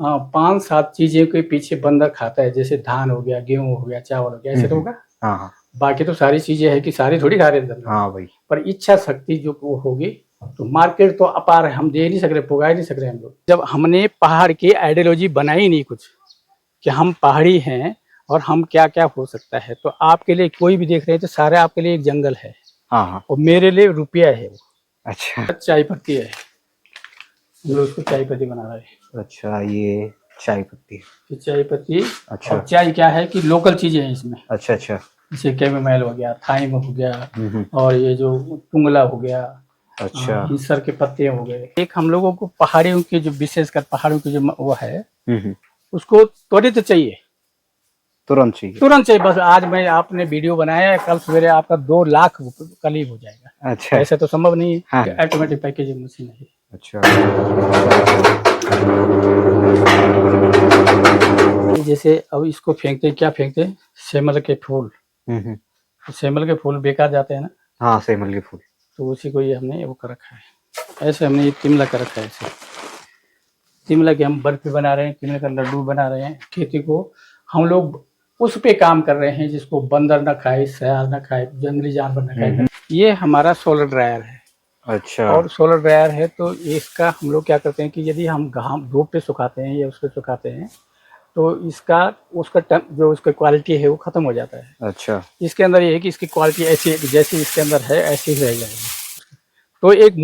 पाँच सात चीजें के पीछे बंदर खाता है, जैसे धान हो गया, गेहूं हो गया, चावल हो गया, ऐसे तो होगा। हाँ हाँ। बाकी तो सारी चीजें है कि सारी थोड़ी खा रहे हैं बंदर। हाँ भाई। पर इच्छा शक्ति जो वो होगी, तो मार्केट तो अपार है, हम दे नहीं सक रहे, पुगा ही नहीं सक रहे हम लोग। जब हमने पहाड़ की आइडियोलॉजी बनाई नहीं कुछ कि हम पहाड़ी हैं और हम क्या क्या हो सकता है, तो आपके लिए कोई भी देख रहे हैं तो सारे आपके लिए एक जंगल है। हाँ हाँ। और मेरे लिए रुपया है वो। अच्छा। चाय पत्ती है, हम लोग उसको चाय पत्ती बना रहे हैं। अच्छा, ये चाय पत्ती। कि चाय पत्ती। अच्छा। और चाय क्या है कि लोकल चीजें हैं इसमें, अच्छा अच्छा। जैसे कैमोमाइल हो गया, थाइम हो गया, हम्म। और ये जो तुंगला हो गया, अच्छा। हिंसर के पत्ते हो गए। एक हम लोगों को पहाड़ियों की जो विशेषकर पहाड़ों की जो वो है, उसको त्वरित चाहिए, तुरंत चाहिए। तुरंत चाहिए। बस आज मैं आपने वीडियो बनाया है, कल सवेरे आपका 2 लाख करीब हो जाएगा। अच्छा। ऐसे तो संभव नहीं है हाँ। कि ऑटोमेटिक पैकेजिंग मशीन है। अच्छा। जैसे अब इसको फेंकते, क्या फेंकते, सेमल के फूल। हम्म। तो सेमल के फूल बेकार जाते हैं ना, हाँ, सेमल के फूल। तो उसी को ये हमने वो कर रखा है। ऐसे हमने ये तिमला कर रखा है। ऐसे तिमला की हम बर्फी बना रहे हैं, तिमला का लड्डू बना रहे हैं। खेती को हम लोग उस पे काम कर रहे हैं जिसको बंदर न खाए, सयार न खाए, जंगली जानवर न खाए। ये हमारा सोलर ड्रायर है। अच्छा। और सोलर ड्रायर है तो इसका हम लोग क्या करते हैं कि यदि हम घाम धूप पे सुखाते हैं या उस पे सुखाते हैं, तो इसका उसका जो उसका क्वालिटी है वो खत्म हो जाता है। अच्छा। इसके अंदर ये है कि इसकी क्वालिटी ऐसी जैसी इसके अंदर है ऐसी ही रह जाएगी। तो एक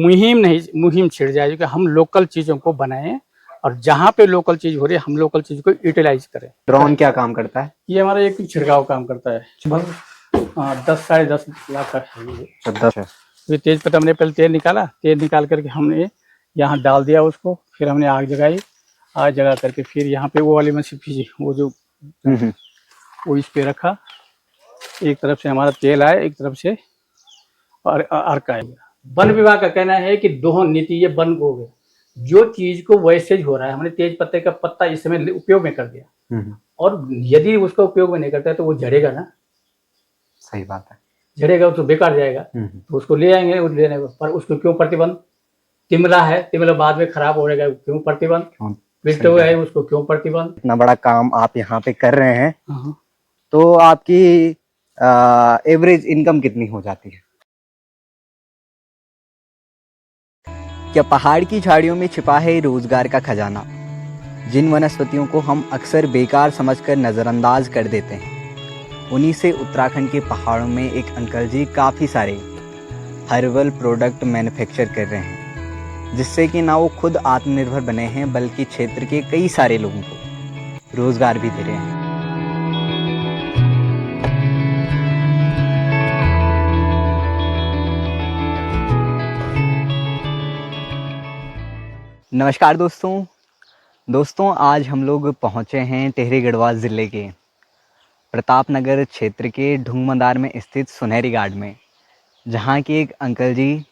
मुहिम छिड़ जाएगी कि हम लोकल चीज़ों को बनाएं, और जहाँ पे लोकल चीज़ हो रही है हम लोकल चीज़ को यूटिलाइज करें। ड्रोन क्या काम करता है? ये हमारा एक छिड़काव काम करता है। लगभग 10 साढ़े 10 लाख का है ये। अच्छा। ये तेज पत्ता हमने पहले तेल निकाला, तेल निकाल करके हमने यहाँ डाल दिया उसको, फिर हमने आग जगाई, आग जगा करके फिर यहाँ पे वो वाली मशीन वो जो वो इस पे रखा, एक तरफ से हमारा तेल आए, एक तरफ से और अर्क आएगा। वन विभाग का कहना है कि दोहन नीति ये बन हो गए, जो चीज को वैसे हो रहा है, हमने तेज पत्ते का पत्ता इस समय उपयोग में कर दिया, और यदि उसका उपयोग में नहीं करता है तो वो झड़ेगा ना। सही बात है। झड़ेगा तो बेकार जाएगा, तो उसको ले आएंगे लेने पर उसको क्यों प्रतिबंध। तिमला है, तिमला बाद में खराब हो जाएगा, क्यों प्रतिबंध। पिल्टो है, उसको क्यों प्रतिबंध। इतना बड़ा काम आप यहाँ पे कर रहे हैं, हाँ। तो आपकी एवरेज इनकम कितनी हो जाती है? क्या पहाड़ की झाड़ियों में छिपा है रोजगार का खजाना? जिन वनस्पतियों को हम अक्सर बेकार समझकर नज़रअंदाज कर देते हैं, उन्हीं से उत्तराखंड के पहाड़ों में एक अंकल जी काफ़ी सारे हर्बल प्रोडक्ट मैन्युफैक्चर कर रहे हैं, जिससे कि ना वो खुद आत्मनिर्भर बने हैं बल्कि क्षेत्र के कई सारे लोगों को रोजगार भी दे रहे हैं। नमस्कार दोस्तों, आज हम लोग पहुँचे हैं टिहरी गढ़वाल ज़िले के प्रतापनगर क्षेत्र के ढूंगमदार में स्थित सुनहरी गार्ड में, जहाँ की एक अंकल जी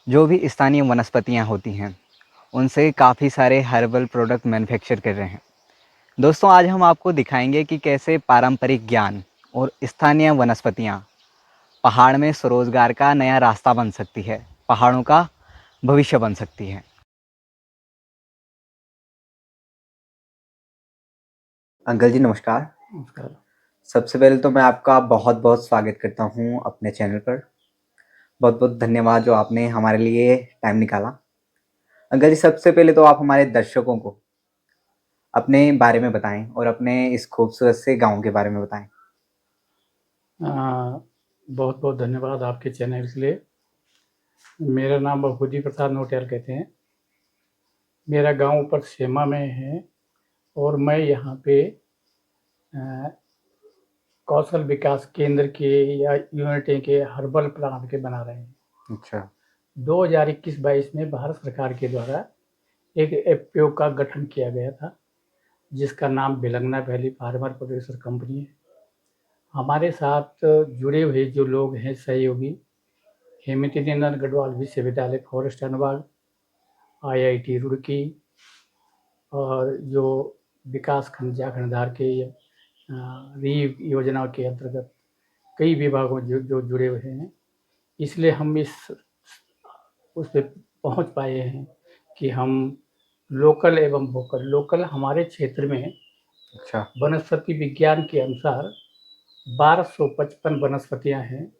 जो भी स्थानीय वनस्पतियाँ होती हैं उनसे काफ़ी सारे हर्बल प्रोडक्ट मैन्युफैक्चर कर रहे हैं। दोस्तों, आज हम आपको दिखाएंगे कि कैसे पारंपरिक ज्ञान और स्थानीय वनस्पतियाँ पहाड़ में स्वरोजगार का नया रास्ता बन सकती है, पहाड़ों का भविष्य बन सकती है। अंकल जी नमस्कार। नमस्कार। सबसे पहले तो मैं आपका बहुत बहुत स्वागत करता हूँ अपने चैनल पर। बहुत बहुत धन्यवाद जो आपने हमारे लिए टाइम निकाला। अंकल जी, सबसे पहले तो आप हमारे दर्शकों को अपने बारे में बताएं और अपने इस खूबसूरत से गांव के बारे में बताएं। बहुत बहुत धन्यवाद आपके चैनल के लिए। मेरा नाम बखूदी प्रसाद नोटियाल कहते हैं। मेरा गांव ऊपर सेमा में है, और मैं यहाँ पे कौशल विकास केंद्र के या यूनिटी के हर्बल प्लांट के बना रहे हैं। अच्छा। 2021-22 में भारत सरकार के द्वारा एक एफपीओ का गठन किया गया था, जिसका नाम Bhilangana valley farmer producer company है। हमारे साथ जुड़े हुए जो लोग हैं सहयोगी, हेमंत नंदन गढ़वाल विश्वविद्यालय फॉरेस्ट अनुभाग, IIT रुड़की, और जो विकास खंड झारखंडधार के री योजना के अंतर्गत कई विभागों जो जुड़े हुए हैं, इसलिए हम इस उस पर पहुंच पाए हैं कि हम लोकल एवं वोकल। लोकल हमारे क्षेत्र में अच्छा वनस्पति विज्ञान के अनुसार 1255 वनस्पतियां हैं,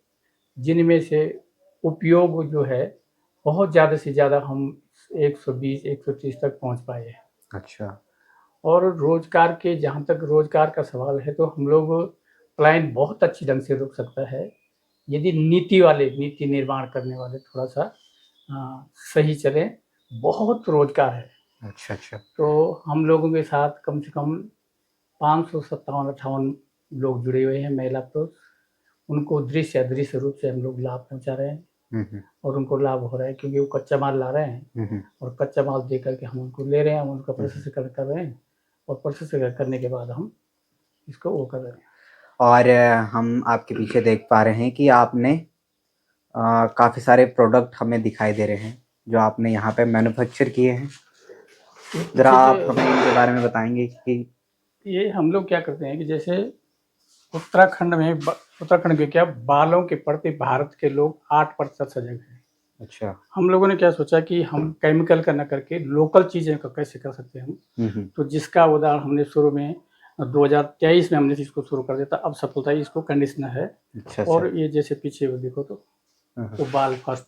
जिनमें से उपयोग जो है बहुत ज़्यादा से ज़्यादा हम 120-130 तक पहुंच पाए हैं। अच्छा और रोजगार के, जहाँ तक रोजगार का सवाल है, तो हम लोग पलायन बहुत अच्छी ढंग से रुक सकता है यदि नीति निर्माण करने वाले थोड़ा सा सही चले। बहुत रोजगार है। अच्छा अच्छा तो हम लोगों के साथ कम से कम 557-58 लोग जुड़े हुए हैं, महिला पुरुष। उनको दृश्य अदृश्य रूप से हम लोग लाभ पहुंचा रहे हैं और उनको लाभ हो रहा है, क्योंकि वो कच्चा माल ला रहे हैं और कच्चा माल दे करके हम उनको ले रहे हैं, उनका प्रोसेसिंग कर रहे हैं और प्रोसेसिंग करने के बाद हम इसको वो कर रहे हैं। और हम आपके पीछे देख पा रहे हैं कि आपने काफ़ी सारे प्रोडक्ट हमें दिखाई दे रहे हैं जो आपने यहाँ पे मैन्युफैक्चर किए हैं। ज़रा आप हमें इनके बारे में बताएंगे कि ये हम लोग क्या करते हैं कि जैसे उत्तराखंड में क्या बालों के प्रति भारत के लोग 8% सजग हैं। अच्छा हम लोगों ने क्या सोचा कि हम केमिकल का न करके लोकल चीज़ें का कैसे कर सकते हैं हम। तो जिसका उदाहरण हमने शुरू में 2023 में हमने इसको शुरू कर दिया था। अब सफलता इसको कंडीशनर है। अच्छा और ये जैसे पीछे वो देखो तो वो बाल फर्स्ट,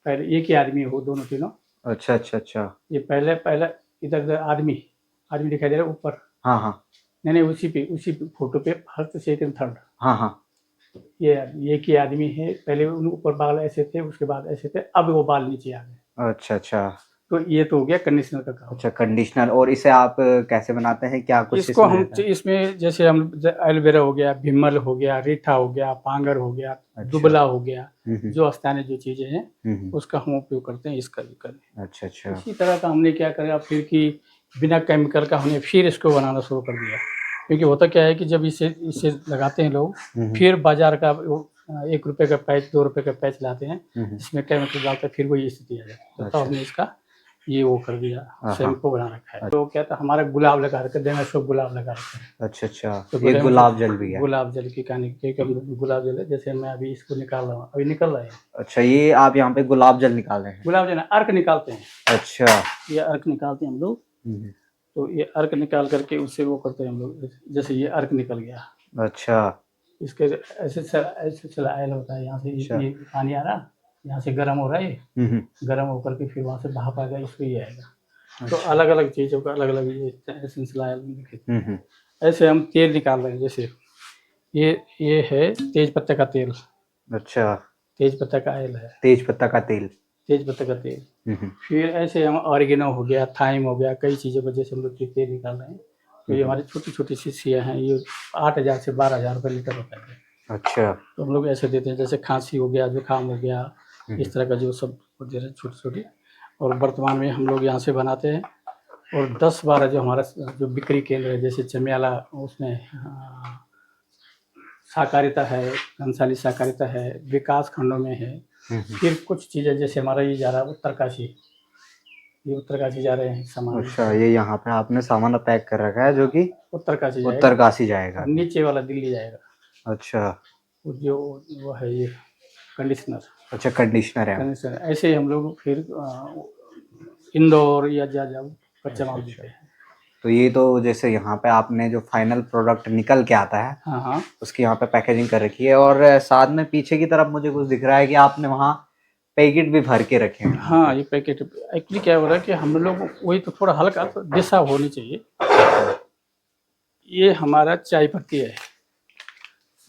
पहले एक ही आदमी हो, दोनों तीनों। अच्छा अच्छा अच्छा ये पहले इधर आदमी दिखाई दे रहा है ऊपर। हाँ हाँ नहीं, उसी फोटो पे फर्स्ट सेकंड थर्ड। हाँ हाँ ये एक ही आदमी है। पहले उन ऊपर बाल ऐसे थे, उसके बाद ऐसे थे, अब वो बाल नीचे आ गए। अच्छा अच्छा तो ये तो हो गया कंडीशनर का काम। अच्छा कंडीशनर। और इसे आप कैसे बनाते हैं, क्या कुछ इसको हम रहता है? इसमें जैसे हम एलोवेरा हो गया, भीमल हो गया, रीठा हो गया, पांगर हो गया, दुबला हो गया, जो स्थानीय जो चीजें हैं उसका हम उपयोग करते हैं इसका भी करें। अच्छा अच्छा इसी तरह का हमने क्या करा फिर कि बिना केमिकल का हमने फिर इसको बनाना शुरू कर दिया। क्योंकि होता क्या है कि जब इसे लगाते हैं लोग, फिर बाजार का 1 रुपए का पैच, 2 रुपए का पैच लाते हैं, इसमें केमिकल डालते हैं, फिर वही स्थिति आ जाती है। तो हमने इसका ये वो कर दिया, शैम्पू बना रखा है। तो क्या था, हमारा गुलाब लगा रखा है, देना शुभ गुलाब लगा रखा है। अच्छा अच्छा तो ये गुलाब जल भी है? गुलाब जल की कहानी, क्योंकि गुलाब जल है, जैसे मैं अभी इसको निकाल रहा हूँ, अभी निकल रहा है। अच्छा ये आप यहाँ पे गुलाब जल निकाल रहे हैं? गुलाब जल अर्क निकालते हैं। अच्छा ये अर्क निकालते हैं हम लोग। तो ये अर्क निकाल करके उससे वो करते हैं हम लोग। जैसे ये अर्क निकल गया, अच्छा इसके ऐसे चला आयल होता है, यहाँ से ये पानी आ रहा, यहाँ से गर्म हो रहा है, गर्म होकर के फिर वहाँ से भाप आएगा, इसको ये आएगा। तो अलग अलग चीज़ों का अलग अलग ये सिलसिला है। ऐसे हम तेल निकाल रहे हैं। जैसे ये है तेज पत्ते का तेल। अच्छा तेज पत्ता का ऑयल है, तेज पत्ता का तेल। तेज पत्ता का तेल। फिर ऐसे हम ऑरिगेनो हो गया, थाइम हो गया, कई चीज़ों पर जैसे हम लोग तेल निकाल रहे हैं। तो ये हमारी छोटी छोटी शीशियाँ हैं, ये 8,000 से 12,000 रुपये लीटर होता है। अच्छा तो हम लोग ऐसे देते हैं, जैसे खांसी हो गया, जुकाम हो गया, इस तरह का जो सब होते हैं छोटी छोटी। और वर्तमान में हम लोग यहाँ से बनाते हैं। और 10-12 जो हमारा जो बिक्री केंद्र है, जैसे चमियाला, उसमें सहकारिता है, घनसाली सहकारिता है, विकास खंडों में है। फिर कुछ चीज़ें जैसे हमारा ये जा रहा है उत्तरकाशी, ये उत्तरकाशी जा रहे हैं सामान। अच्छा ये यहाँ पे आपने सामान पैक कर रखा है जो कि उत्तरकाशी जाएगा। नीचे वाला दिल्ली जाएगा। अच्छा जो वो है ये कंडीशनर। अच्छा कंडीशनर है। कंडीशनर ऐसे ही हम लोग फिर इंदौर या जा कच्चा माल देते हैं। तो ये तो जैसे यहाँ पे आपने जो फाइनल प्रोडक्ट निकल के आता है, हाँ, उसकी यहाँ पे पैकेजिंग कर रखी है। और साथ में पीछे की तरफ मुझे कुछ दिख रहा है कि आपने वहाँ पैकेट भी भर के रखे हैं। हाँ, ये पैकेट एक्चुअली क्या हो रहा है कि हम लोग वही तो थोड़ा हल्का तो दिशा होनी चाहिए। ये हमारा चाय पत्ती है,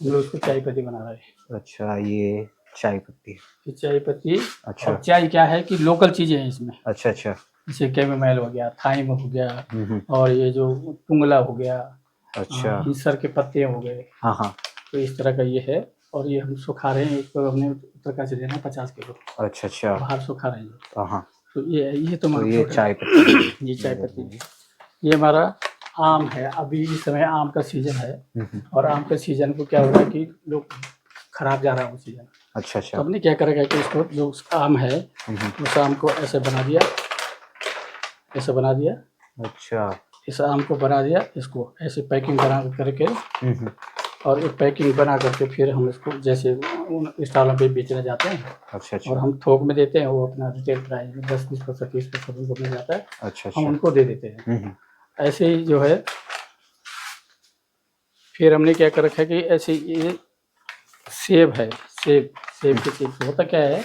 हम लोग उसको चाय पत्ती बना रहे हैं। अच्छा ये चाय पत्ती है, ये चाय पत्ती। अच्छा। और चाय क्या है कि लोकल चीज़ें हैं इसमें। अच्छा अच्छा जैसे कैमोमाइल हो गया, थाइम हो गया, और ये जो पुंगला हो गया, अच्छा हिंसर के पत्ते हो गए। हाँ हाँ तो इस तरह का ये है। और ये हम सुखा रहे हैं, इसको हमने उत्तरकाशी देना 50 किलो। अच्छा अच्छा बाहर सुखा रहे हैं। हाँ तो ये तो ये चाय पत्ती ये चाय पत्ती। ये हमारा आम है, अभी इस समय आम का सीजन है। और आम के सीजन को क्या हो रहा है कि लोग खराब जा रहा है वो सीजन। अच्छा अच्छा तो हमने क्या करेगा कि इसको जो आम है उस आम को ऐसे बना दिया, ऐसे बना दिया। अच्छा इस आम को बना दिया, इसको ऐसे पैकिंग बना करके और एक पैकिंग बना करके फिर हम इसको जैसे उन स्टॉलों पे बेचने जाते हैं, अच्छा और अच्छा हम थोक में देते हैं, वो अपना रिटेल प्राइस में 10-20%, 30% उनको मिल जाता है, अच्छा हम अच्छा। उनको दे देते हैं। हम्म। ऐसे ही जो है फिर हमने क्या कर रखा है कि ऐसे ये सेब है, सेब के चिप्स होता क्या है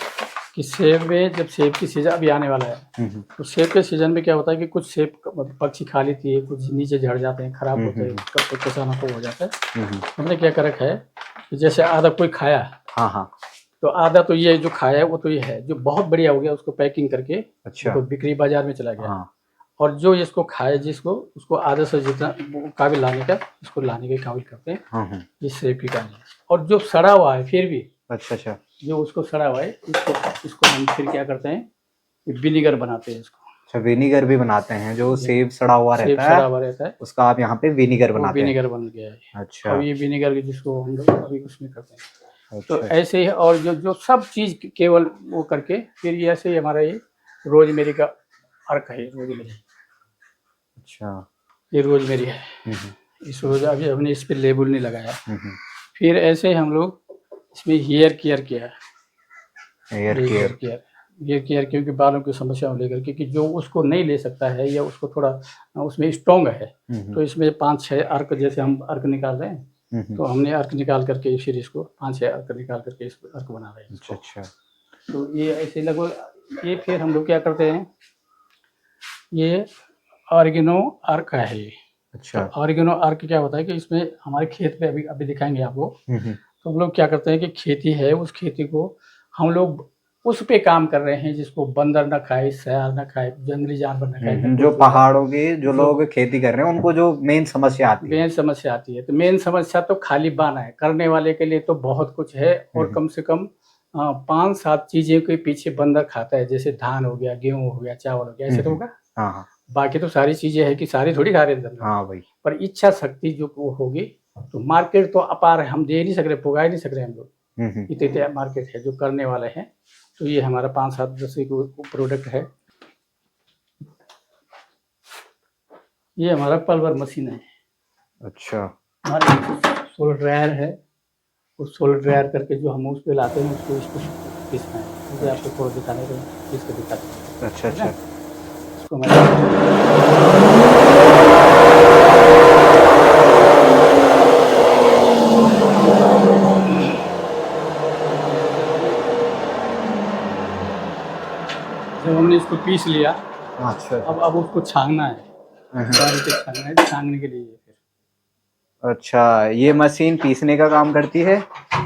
कि सेब में जब सेब की सीजन अभी आने वाला है, तो सेब के सीजन में क्या होता है कि कुछ सेब मतलब पक्षी खा लेती है, कुछ नीचे झड़ जाते हैं, खराब होते हैं, कुछ किसानों को हो जाता है। हमने क्या कर रखा है कि जैसे आधा कोई खाया, हाँ हाँ। तो आधा तो ये जो खाया है वो तो ये है, जो बहुत बढ़िया हो गया उसको पैकिंग करके अच्छा। तो बिक्री बाजार में चला गया। हाँ। और जो इसको खाए जिसको उसको आधे से जितना वो काबिल लाने का, इसको लाने के काबिल करते हैं, हाँ। ये सेब की कहानी है। और जो सड़ा हुआ है फिर भी, अच्छा अच्छा। जो उसको सड़ा हुआ है इसको हम फिर क्या करते हैं कि विनीगर बनाते हैं इसको। अच्छा, विनीगर भी बनाते हैं, जो सेब सड़ा हुआ सेब रहता सड़ा है हुआ रहता है, उसका आप यहाँ पे विनीगर वो बनाते हैं। विनेगर बन गया है। अच्छा अब ये विनेगर जिसको हम लोग अभी उसमें करते हैं, तो अच्छा। ऐसे ही और जो जो सब चीज़ केवल वो करके फिर ये ऐसे ही हमारा ये रोजमेरी का अर्क है, रोजमेरी, अच्छा। ये रोजमेरी है। हम्म इस रोज अभी हमने इस पर लेबल नहीं लगाया। हम्म। फिर ऐसे ही हम लोग इसमें हेयर केयर किया है। हेयर ये केयर। हेयर केयर क्योंकि बालों की समस्या को लेकर के कि जो उसको नहीं ले सकता है या उसको थोड़ा उसमें स्ट्रॉन्ग है, तो इसमें 5-6 अर्क जैसे हम अर्क निकाल रहे हैं, तो हमने अर्क निकाल करके फिर इसको 5-6 अर्क निकाल करके इस अर्क बना रहे हैं अच्छा इसको। अच्छा। तो ये ऐसे लगभग ये फिर हम लोग क्या करते हैं, ये ऑर्गेनो अर्क है ये। अच्छा। तो ऑर्गेनो अर्क क्या होता है कि इसमें हमारे खेत पे अभी अभी दिखाएंगे आपको। हम्म। तो हम लोग क्या करते हैं कि खेती है, उस खेती को हम लोग उस पे काम कर रहे हैं जिसको बंदर न खाए, सियार न खाए, जंगली जानवर न खाए, न जो कोई पहाड़ों के जो जो लोग खेती कर रहे हैं उनको जो मेन समस्या आती है। मेन समस्या आती है। तो मेन समस्या तो खाली बाना है, करने वाले के लिए तो बहुत कुछ है, और कम से कम 5-7 चीजें के पीछे बंदर खाता है, जैसे धान हो गया, गेहूं हो गया, चावल हो गया, ऐसे तो होगा। हाँ हाँ। बाकी तो सारी चीजें है कि सारी थोड़ी खा रहे हैं बंदर। हाँ भाई। पर इच्छा शक्ति जो वो होगी, तो मार्केट तो अपार है, हम दे नहीं सक रहे, पुगा ही नहीं सक रहे हम लोग, इतने मार्केट है जो करने वाले हैं। तो ये हमारा 5-7 को प्रोडक्ट है। ये हमारा पल्वर मशीन है। अच्छा। हमारे सोलर ड्रायर है, उस सोलर ड्रायर करके जो हम उस पे लाते हैं उसको इसको पीसना है। मुझे आपको थोड़ा दिखाने का पीस के दिखाते हैं। अच्छा अच्छा। इसको मैं जब हमने इसको पीस लिया, अच्छा अब उसको छानना है, छानना है, छानने के लिए फिर अच्छा। ये मशीन पीसने का काम करती है,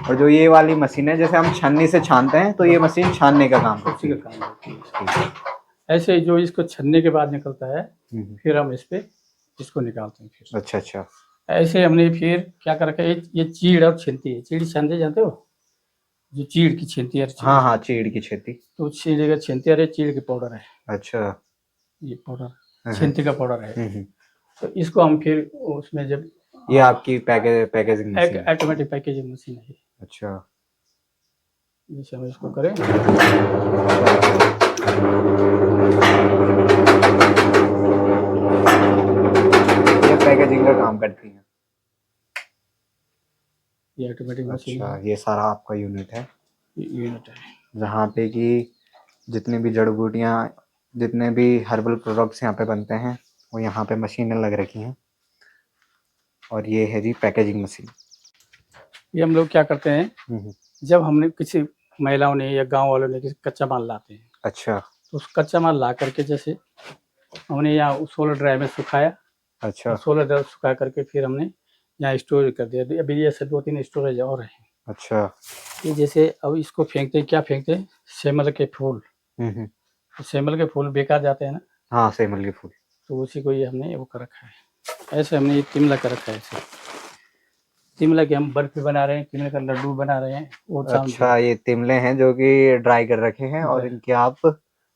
और जो ये वाली मशीन है जैसे हम छन्नी से छानते हैं तो ये मशीन छानने का काम करती उसी है। का काम करती है। ऐसे ही जो इसको छन्ने के बाद निकलता है, फिर हम इस पे इसको निकालते हैं फिर। अच्छा अच्छा। ऐसे हमने फिर क्या कर रखा है, ये चीड़ और छिंती है। चीड़ छानते जानते हो, जो चीड़ की छिंती है, हाँ हाँ, चीड़ की खेती। तो चीड़ का छिंती है, चीड़ की पाउडर है, अच्छा। ये पाउडर छिंती का पाउडर है। हम्म। तो इसको हम फिर उसमें जब ये आपकी पैकेजिंग मशीन है। ऑटोमेटिक पैकेजिंग मशीन है। अच्छा। जैसे हम इसको करें, ये पैकेजिंग का काम करती है। ये ऑटोमेटिक मशीन अच्छा, है, ये सारा आपका यूनिट है ये यूनिट है। जहाँ पे कि जितनी भी जड़ी बूटियाँ, जितने भी हर्बल प्रोडक्ट्स यहाँ पे बनते हैं वो यहाँ पे मशीनें लग रखी हैं। और ये है जी पैकेजिंग मशीन। ये हम लोग क्या करते हैं, जब हमने किसी महिलाओं ने या गांव वालों ने किसी कच्चा माल लाते हैं, अच्छा तो उस कच्चा माल ला करके जैसे हमने यहाँ सोलर ड्राई में सुखाया, अच्छा और सोलर ड्राई सुखा करके फिर हमने यहाँ स्टोर कर दिया। तो अभी ऐसे 2-3 स्टोरेज और हैं। अच्छा। ये जैसे अब इसको फेंकते हैं, क्या फेंकते हैं, सेमल के फूल। तो सेमल के फूल बेकार जाते हैं ना, हाँ, सेमल के फूल। तो उसी को ये हमने वो कर रखा है। ऐसे हमने ये तिमला कर रखा है। ऐसे तिमला की हम बर्फी बना रहे हैं, तिमला का लड्डू बना रहे हैं। वो अच्छा, ये तिमले हैं जो कि ड्राई कर रखे हैं और इनके आप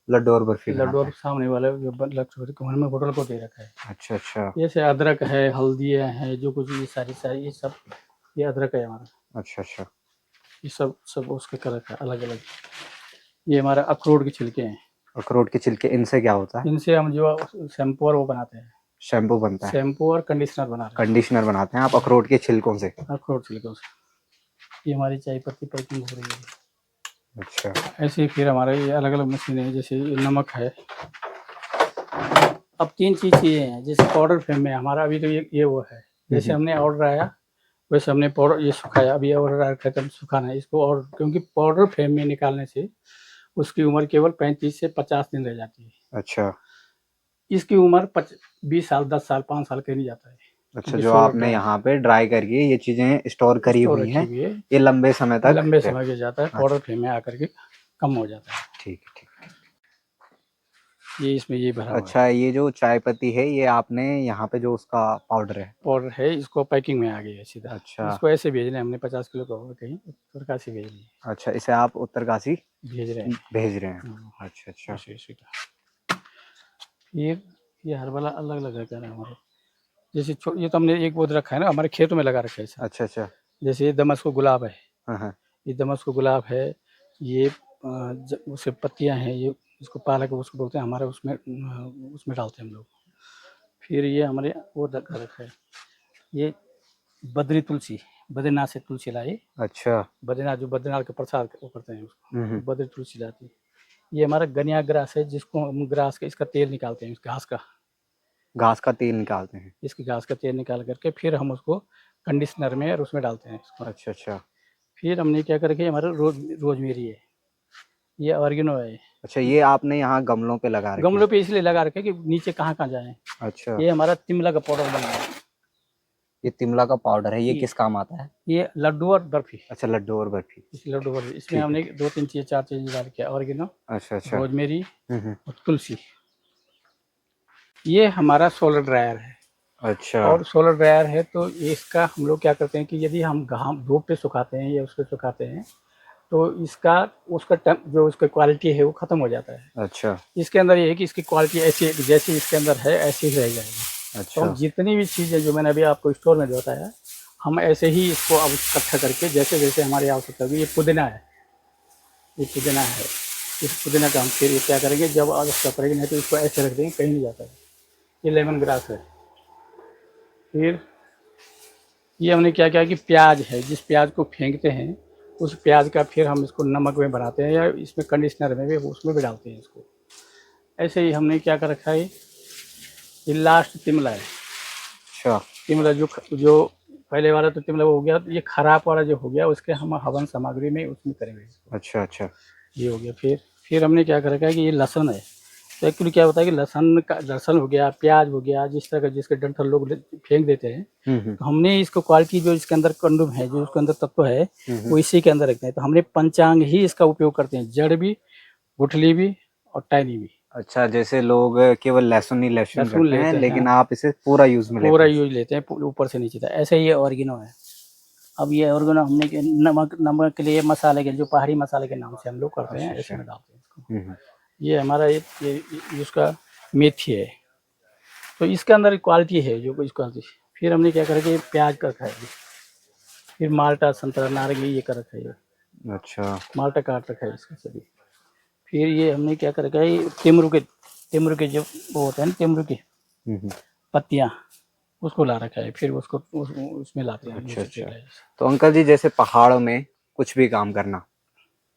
लड्डू और बर्फी लड्डू बनाते और हैं। सामने वाले जो घर में होटल को दे रखा है। अच्छा अच्छा। जैसे अदरक है, हल्दियाँ हैं, जो कुछ ये सारी ये सब, ये अदरक है हमारा। अच्छा अच्छा। ये सब उसका कर रखा है अलग अलग। ये हमारा अखरोट के छिलके हैं, अखरोट के छिलके, इनसे क्या होता है? इनसे हम जो शैम्पू और वो बनाते हैं। शैम्पू बनता है, शैम्पू और कंडीशनर बना रहे कंडीशनर बनाते हैं आप अखरोट के छिलकों से। हैं अखरोट छिलकों से। ये हमारी चाय पत्ती पैकिंग हो रही है। अच्छा, ऐसे ही फिर हमारे ये अलग अलग मशीनें हैं, जैसे ये नमक है। अब 3 चीज़ चाहिए हैं, जैसे पाउडर फ्रेम में हमारा अभी तो ये वो है, जैसे हमने ऑर्डर आया वैसे हमने पाउडर ये सुखाया, अभी ऑर्डर आया खत्म सुखाना है इसको। और क्योंकि पाउडर फ्रेम में निकालने से उसकी उम्र केवल 35 से 50 दिन रह जाती है। अच्छा, इसकी उम्र 20 साल, 10 साल, 5 साल कहीं नहीं जाता है। अच्छा। ये जो सोलर आपने ड्राई यहाँ पे ड्राई करके ये चीजें स्टोर करी स्टोर हुई रखी हैं, हुई है, ये लंबे समय तक लंबे समय के जाता है, पाउडर अच्छा, फ्रेम में आकर के कम हो जाता है। ठीक है, ठीक। ये इसमें ये भरा हुआ है अच्छा, ये जो चाय पत्ती है ये आपने यहाँ पे जो उसका पाउडर है, पाउडर है, इसको पैकिंग में आ गई है सीधा। अच्छा, इसको ऐसे भेज रहे हैं हमने 50 किलो का होगा कहीं उत्तरकाशी भेज रही है, अच्छा, इसे आप उत्तरकाशी भेज रहे हैं। भेज रहे हैं। हाँ, अच्छा, अच्छा, ऐसे का ये हर वाला अलग अलग है क्या नाम हमारे। जैसे ये तो हमने एक बोध रखा है ना, हमारे खेतों में लगा रखा है ऐसा। अच्छा, अच्छा, जैसे ये दमस्को गुलाब है, हाँ, हाँ, ये दमस्को गुलाब है। ये उसे पत्तियां हैं, ये इसको पालक उसको बोलते हैं हमारे उसमें डालते हैं हम लोग। फिर ये हमारे वो रखा है, ये बद्री तुलसी, बद्रीनाथ से तुलसी लाई। अच्छा, बद्रीनाथ जो बद्रीनाथ के प्रसाद वो करते हैं उसको, हम्म, बद्री तुलसी लाती है। ये हमारा गनिया ग्रास है, जिसको हम ग्रास का इसका तेल निकालते हैं, इस घास का, घास का तेल निकालते हैं। इसकी घास का तेल निकाल करके फिर हम उसको कंडीशनर में और उसमें डालते हैं इसको। अच्छा, अच्छा, फिर हमने क्या करके हमारा रोजमेरी है, ये ऑर्गेनो है। अच्छा, ये आपने यहाँ गमलों पे लगा रखे गमलों हैं। पे इसलिए लगा रखे कि नीचे कहाँ कहाँ जाए। अच्छा, ये हमारा तिमला का पाउडर बना है। ये तिमला का पाउडर है, ये किस काम आता है? ये लड्डू और बर्फी, अच्छा, लड्डू और बर्फी। इस लड्डू बर्फी इसमें ठीक है, हमने ठीक। 2-3 चीज़ 4 चीज़ डाल के, ऑर्गेनो, अच्छा, अच्छा, रोजमेरी हम्म, और तुलसी। ये हमारा सोलर ड्रायर है। अच्छा, और सोलर ड्रायर है तो इसका हम लोग क्या करते हैं कि यदि हम घाम धूप पे सुखाते हैं या उस पे सुखाते हैं तो इसका उसका जो उसका क्वालिटी है वो ख़त्म हो जाता है। अच्छा, इसके अंदर ये है कि इसकी क्वालिटी ऐसी जैसी इसके अंदर है ऐसी ही रह जाएगी। तो हम अच्छा, जितनी भी चीज़ें जो मैंने अभी आपको स्टोर में बताया, हम ऐसे ही इसको अब इकट्ठा करके जैसे जैसे हमारी आवश्यकता होगी। ये पुदीना है, ये पुदीना है, इस पुदीना का हम फिर ये क्या करेंगे जब आवश्यकता पड़ेगी, नहीं तो इसको ऐसे रख देंगे कहीं नहीं जाता है। ये लेमन ग्रास है। फिर ये हमने क्या किया कि प्याज है, जिस प्याज को फेंकते हैं उस प्याज का फिर हम इसको नमक में बनाते हैं या इसमें कंडीशनर में भी उसमें भी डालते हैं इसको। ऐसे ही हमने क्या कर रखा है, ये लास्ट तिमला है। अच्छा, तिमला जो पहले वाला तो तिमला हो गया, ये खराब वाला जो हो गया उसके हम हवन सामग्री में उसमें करेंगे इसको। अच्छा, अच्छा, ये हो गया। फिर हमने क्या कर रखा है कि ये लहसुन है। तो एक्चुअली क्या होता है कि लहसुन हो गया, प्याज हो गया, जिस तरह का जिसके डंठल लोग फेंक देते हैं, तो हमने इसको क्वालिटी जो इसके अंदर कंडुम है, जो इसके अंदर तत्व है वो इसी के अंदर रखते हैं। तो हमने पंचांग ही इसका उपयोग करते हैं, जड़ भी, गुठली भी और टहनी भी। अच्छा, जैसे लोग केवल लहसुन ही लहसुन लहसुन करते हैं, लेते हैं, लेकिन आप इसे पूरा यूज में लेते पूरा हैं। यूज लेते हैं ऊपर से नीचे तक। ऐसे ही ये ऑर्गेनो है। अब ये ऑर्गेनो हमने नमक के लिए मसाले के जो पहाड़ी मसाले के नाम से हम लोग करते हैं, अच्छा, ऐसे अच्छा, में डालते हैं इसको। ये हमारा ये उसका मेथी है। तो इसके अंदर क्वालिटी है जो इसको। फिर हमने क्या करा कि प्याज का रखा है, फिर माल्टा, संतरा, नारंगी ये कर रखा है, अच्छा, माल्टा काट रखा है इसका सभी। फिर ये हमने क्या कर रखा है, तिमरू के जो वो होते हैं ना, तिमरू की पत्तियाँ, उसको ला रखा है। फिर उसको उसमें लाते हैं अच्छा, दूसरे अच्छा। तेल। तो अंकल जी, जैसे पहाड़ों में कुछ भी काम करना,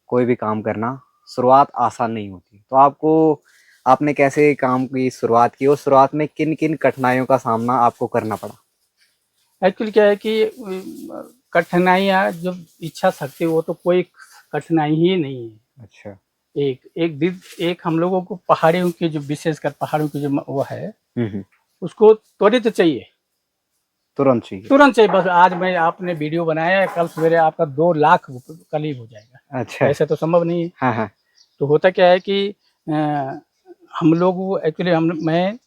कोई भी काम करना, शुरुआत आसान नहीं होती। तो आपने कैसे काम की शुरुआत की और शुरुआत में किन किन कठिनाइयों का सामना आपको करना पड़ा? एक्चुअली क्या है कि कठिनाइयाँ जो इच्छा शक्ति, वो तो कोई कठिनाई ही नहीं है। अच्छा, एक हम लोगों को पहाड़ियों की जो विशेषकर पहाड़ों की जो वो है हम्म, उसको त्वरित चाहिए, तुरंत चाहिए। तुरंत चाहिए। बस आज मैं आपने वीडियो बनाया है, कल सवेरे आपका 2 लाख करीब हो जाएगा। अच्छा, ऐसे तो संभव नहीं है। हाँ, हाँ, तो होता क्या है कि हम लोग एक्चुअली मैं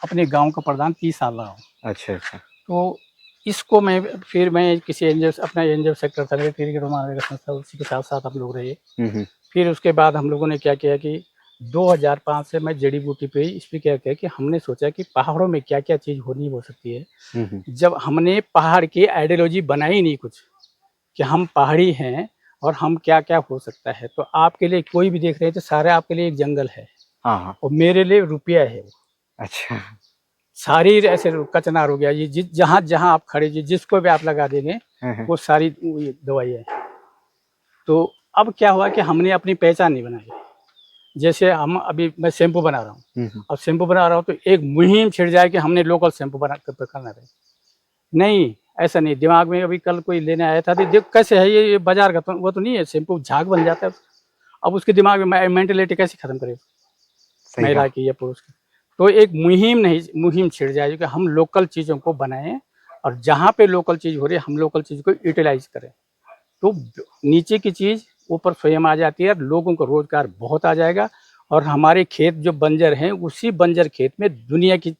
अपने गांव का प्रधान 30 साल रहा हूँ। अच्छा, अच्छा, तो इसको फिर मैं किसी एनजीओ, अपना एनजीओ सेक्टर था, संस्था, उसी के साथ साथ हम लोग रहे। फिर उसके बाद हम लोगों ने क्या किया कि 2005 से मैं जड़ी बूटी पे इस पर क्या किया कि हमने सोचा कि पहाड़ों में क्या क्या चीज़ होनी हो सकती है। जब हमने पहाड़ की आइडियोलॉजी बनाई नहीं कुछ कि हम पहाड़ी हैं और हम क्या क्या हो सकता है, तो आपके लिए कोई भी देख रहे हैं तो सारे आपके लिए एक जंगल है हाँ, हाँ, और मेरे लिए रुपया है वो। अच्छा, सारी ऐसे कचनार हो गया, ये जहाँ जहाँ आप खड़े जिसको भी आप लगा देंगे वो सारी दवाई है। तो अब क्या हुआ कि हमने अपनी पहचान नहीं बनाई। जैसे हम अभी मैं शैम्पू बना रहा हूँ, अब शैम्पू बना रहा हूँ तो एक मुहिम छिड़ जाए कि हमने लोकल शैम्पू बना करना है। नहीं, ऐसा नहीं। दिमाग में अभी कल कोई लेने आया था, देख कैसे है ये बाजार का, तो वो तो नहीं है, शैम्पू झाग बन जाता है। अब उसके दिमाग में मेंटेलिटी कैसे खत्म करे महिला की या पुरुष की। तो एक मुहिम छिड़ जाए कि हम लोकल चीज़ों को बनाएं और जहाँ पे लोकल चीज़ हो रही है हम लोकल चीज़ को यूटिलाइज करें, तो नीचे की चीज़ ऊपर स्वयं आ जाती है, लोगों को रोजगार बहुत आ जाएगा और हमारे खेत जो बंजर हैं उसी बंजर खेत में दुनिया की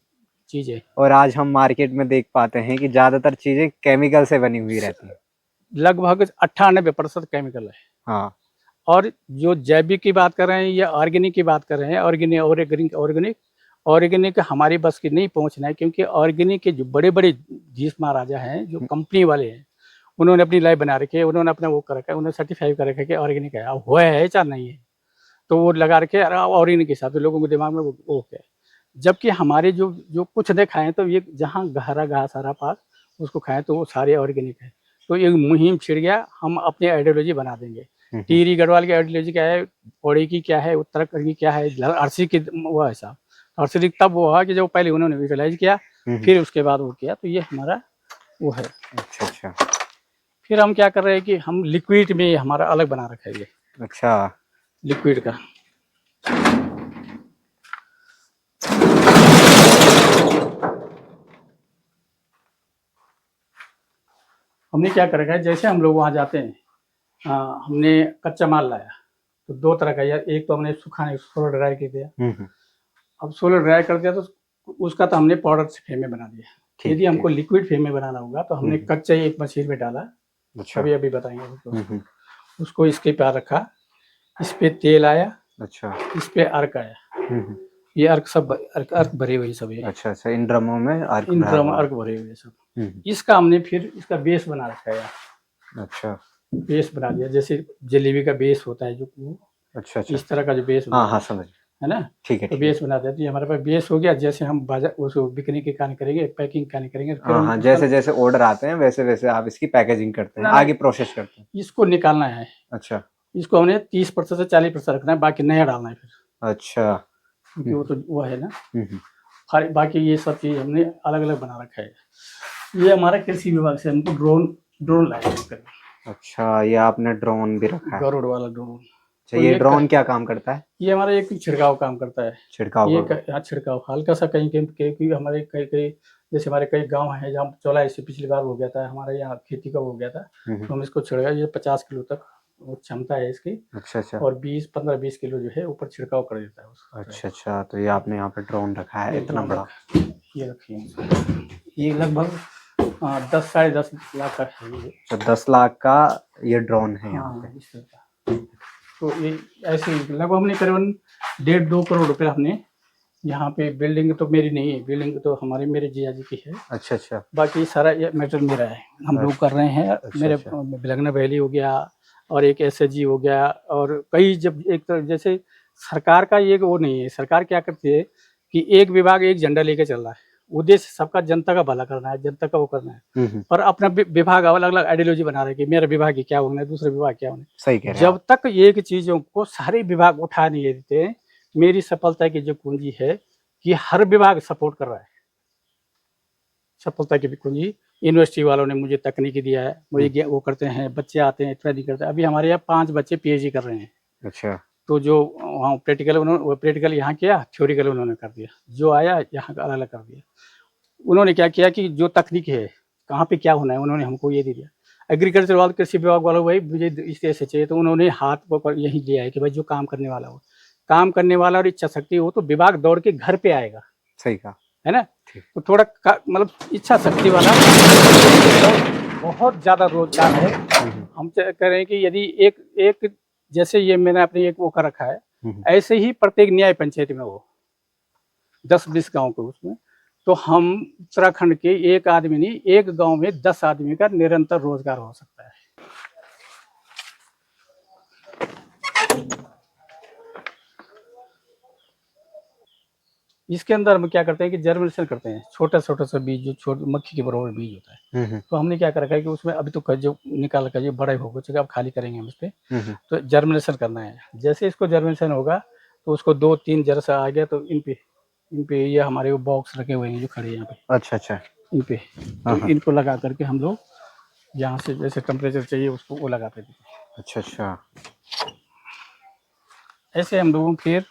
चीज़ें। और आज हम मार्केट में देख पाते हैं कि ज्यादातर चीजें केमिकल से बनी हुई रहती है, लगभग 98% केमिकल है। हाँ। और जो जैविक की बात कर रहे हैं या ऑर्गेनिक की बात कर रहे हैं, ऑर्गेनिक हमारी बस की नहीं पहुंचना है, क्योंकि ऑर्गेनिक के जो बड़े बड़े भीष्म महाराजा हैं, जो कंपनी वाले हैं, उन्होंने अपनी लाइफ बना रखी है, उन्होंने अपना वो कर रखा है, उन्होंने सर्टिफाई कर रखा है कि ऑर्गेनिक है। अब हुआ है चाहे नहीं है, तो वो लगा रखे ऑर्गेनिक के हिसाब से लोगों के दिमाग में वो क्या है। जबकि हमारे जो जो कुछ ने खाए तो ये जहाँ गहरा घास हरा पास उसको खाएं तो वो सारे ऑर्गेनिक है। तो ये मुहिम छिड़ गया, हम अपनी आइडियोलॉजी बना देंगे। टिहरी गढ़वाल की आइडियोलॉजी क्या है, पौड़ी की क्या है, उत्तराखंड की क्या है, अरसी की वो है साहब। अरसी तब वो हुआ कि जब पहले उन्होंने यूटिलाइज किया, फिर उसके बाद वो किया, तो ये हमारा वो है। अच्छा अच्छा। फिर हम क्या कर रहे हैं कि हम लिक्विड में हमारा अलग बना रखा है ये। अच्छा, लिक्विड का हमने क्या कर रखा है, जैसे हम लोग वहाँ जाते हैं, हमने कच्चा माल लाया तो दो तरह का, या एक तो हमने सुखाने सोलर ड्राई कर दिया। अब सोलर ड्राई कर दिया तो उसका तो हमने पाउडर फेम में बना दिया। यदि हमको लिक्विड फेम में बनाना होगा तो हमने कच्चा ही एक मशीन में डाला। अच्छा। अभी बताएंगे उसको इसके पार रखा, इस पे तेल आया, अच्छा, इस पे अर्क आया। ये अर्क सब अर्क भरे हुए सब है। अच्छा अच्छा, इन ड्रमों में इन ड्रम अर्क भरे हुए सब। इसका हमने फिर इसका बेस बना रखा है। अच्छा, बेस बना दिया, जैसे जलेबी का बेस होता है जो, अच्छा अच्छा, इस तरह का जो बेस हाँ हाँ समझ, है ना। ठीक है, तो ठीक है। बेस बना देते हैं, हमारे पास बेस हो गया। जैसे हम बाजार उसको बिकने के काम करेंगे, पैकिंग काम करेंगे, फिर हाँ हाँ, जैसे जैसे ऑर्डर आते हैं वैसे वैसे आप इसकी पैकेजिंग करते हैं, आगे प्रोसेस करते हैं। इसको निकालना है। अच्छा, इसको हमने 30% से 40% रखना है, बाकी नया डालना है फिर। अच्छा, क्योंकि वो तो वो है ना। बाकी ये सब चीज हमने अलग अलग बना रखा है। ये हमारा कृषि विभाग से हमको ड्रोन लाया है। अच्छा, ये आपने ड्रोन भी रखा है? गरुड़ वाला ड्रोन। अच्छा, ये ड्रोन क्या काम करता है? ये हमारा एक छिड़काव काम करता है। छिड़काव ये छिड़काव हल्का सा कहीं कहीं हमारे कई कई, जैसे हमारे कई गांव हैं जहाँ चौला ऐसे पिछली बार हो गया था, हमारे यहाँ खेती का हो गया था, तो हम इसको छिड़का। ये 50 किलो तक वो क्षमता है इसकी। अच्छा अच्छा, और 15-20 किलो जो है ऊपर छिड़काव कर देता है उसको। अच्छा अच्छा, तो ये आपने यहाँ पे ड्रोन रखा है इतना बड़ा? ये रखिए, ये लगभग 10-10.5 लाख का है ये। तो 10 लाख का ये ड्रोन है यहाँ पे? इस तरह का। तो ये ऐसे लगभग हमने करीबन 1.5-2 करोड़ रुपए हमने यहाँ पे, बिल्डिंग तो मेरी नहीं है, बिल्डिंग तो हमारे मेरे जिया जी की है। अच्छा अच्छा, बाकी सारा ये मैटर मेरा है, हम लोग कर रहे हैं। मेरे बिलंगना वैली हो गया और एक एसएचजी हो गया, और कई जब एक तो जैसे सरकार का ये वो नहीं है। सरकार क्या करती है कि एक विभाग एक झंडा लेके चल रहा है, उद्देश्य सबका जनता का भला करना है, जनता का वो करना है, पर अपना विभाग अलग अलग आइडियोलॉजी बना रहे कि मेरा विभाग क्या होना है, दूसरे विभाग क्या होना है। सही कह रहे हैं जब तक एक चीजों को सारे विभाग उठा नहीं देते, मेरी सफलता की जो कुंजी है कि हर विभाग सपोर्ट कर रहा है। सफलता की भी कुंजी यूनिवर्सिटी वालों ने मुझे तकनीकी दिया है, मुझे वो करते हैं, बच्चे आते हैं ट्रेनिंग करते हैं। अभी हमारे यहाँ 5 बच्चे पीएचडी कर रहे हैं। अच्छा, तो जो वहाँ प्रैक्टिकल यहाँ किया, थ्योरिकल उन्होंने कर दिया, जो आया यहाँ का अलग अलग कर दिया। उन्होंने क्या किया कि जो तकनीक है कहाँ पे क्या होना है उन्होंने हमको ये दे दिया। एग्रीकल्चर वाले कृषि विभाग वालों भाई मुझे इस तरह से चाहिए, तो उन्होंने हाथ पकड़ यही दिया है कि भाई जो काम करने वाला हो, काम करने वाला और इच्छा शक्ति हो तो विभाग दौड़ के घर पे आएगा। सही कहा, है ना। तो थोड़ा मतलब इच्छा शक्ति वाला बहुत ज्यादा रोजगार है। हम कह रहे हैं कि यदि एक एक जैसे ये मैंने अपने एक वो कर रखा है, ऐसे ही प्रत्येक न्याय पंचायत में हो 10-20 गांव के उसमें, तो हम उत्तराखंड के एक आदमी नहीं, एक गांव में 10 आदमी का निरंतर रोजगार हो सकता है। इसके अंदर हम क्या करते हैं कि जर्मिनेशन करते हैं, छोटा छोटा सा बीज जो छोटी मक्खी के बराबर बीज होता है। तो हमने क्या कर रखा है कि उसमें अभी तो जो निकाल रखा है जो बड़ा हो चुका है, अब खाली करेंगे हम इस पे। तो जर्मिनेशन करना है, जैसे इसको जर्मिनेशन होगा तो उसको 2-3 जड़ से आ गया तो इन पे ये हमारे वो बॉक्स रखे हुए हैं जो खड़े हैं यहाँ पे। अच्छा अच्छा। इन पे तो इनको लगा करके हम लोग यहाँ से जैसे टेम्परेचर चाहिए उसको वो लगाते थे। अच्छा अच्छा। ऐसे हम लोगों फिर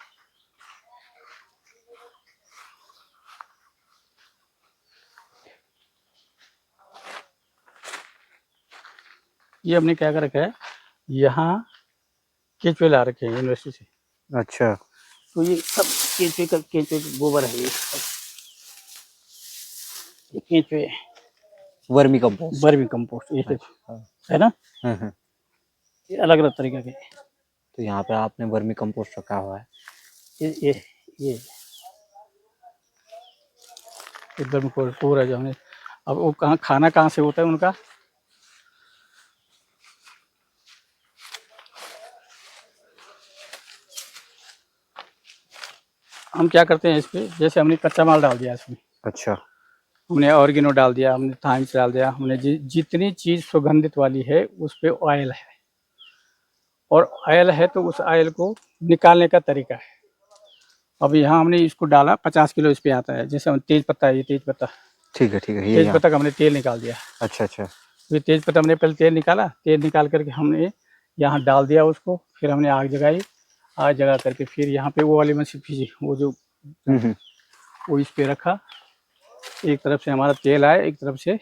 ये हमने क्या कर रखा है, यहाँ केचुए ला रखे हैं यूनिवर्सिटी से। अच्छा। तो ये सब केचुए का गोबर है, ये केचुए वर्मी कंपोस्ट। वर्मी कंपोस्ट ये है ना, ये अलग अलग तरीके के। तो यहाँ पे आपने वर्मी कंपोस्ट रखा हुआ है। ये वर्मी कंपोस्ट है जो हमने, अब वो खाना कहाँ से होता है उनका, हम क्या करते हैं इस पे, जैसे हमने कच्चा माल डाल दिया इसमें। अच्छा। हमने ऑर्गेनो डाल दिया, हमने थाइम्स डाल दिया, हमने जितनी चीज़ सुगंधित वाली है उस पे ऑयल है, और ऑयल है तो उस ऑयल को निकालने का तरीका है। अब यहाँ हमने इसको डाला 50 किलो इस पे आता है, जैसे हम तेज पत्ता है, ये तेज पत्ता, ठीक है ये तेज पत्ता का हमने तेल निकाल दिया। अच्छा अच्छा। फिर तेज पत्ता हमने पहले तेल निकाला, तेल निकाल करके हमने यहाँ डाल दिया उसको, फिर हमने आग जगाई, आग जगा करके फिर यहाँ पे वो वाली मशीन खींची, वो जो वो इस पे रखा, एक तरफ से हमारा तेल आया, एक तरफ से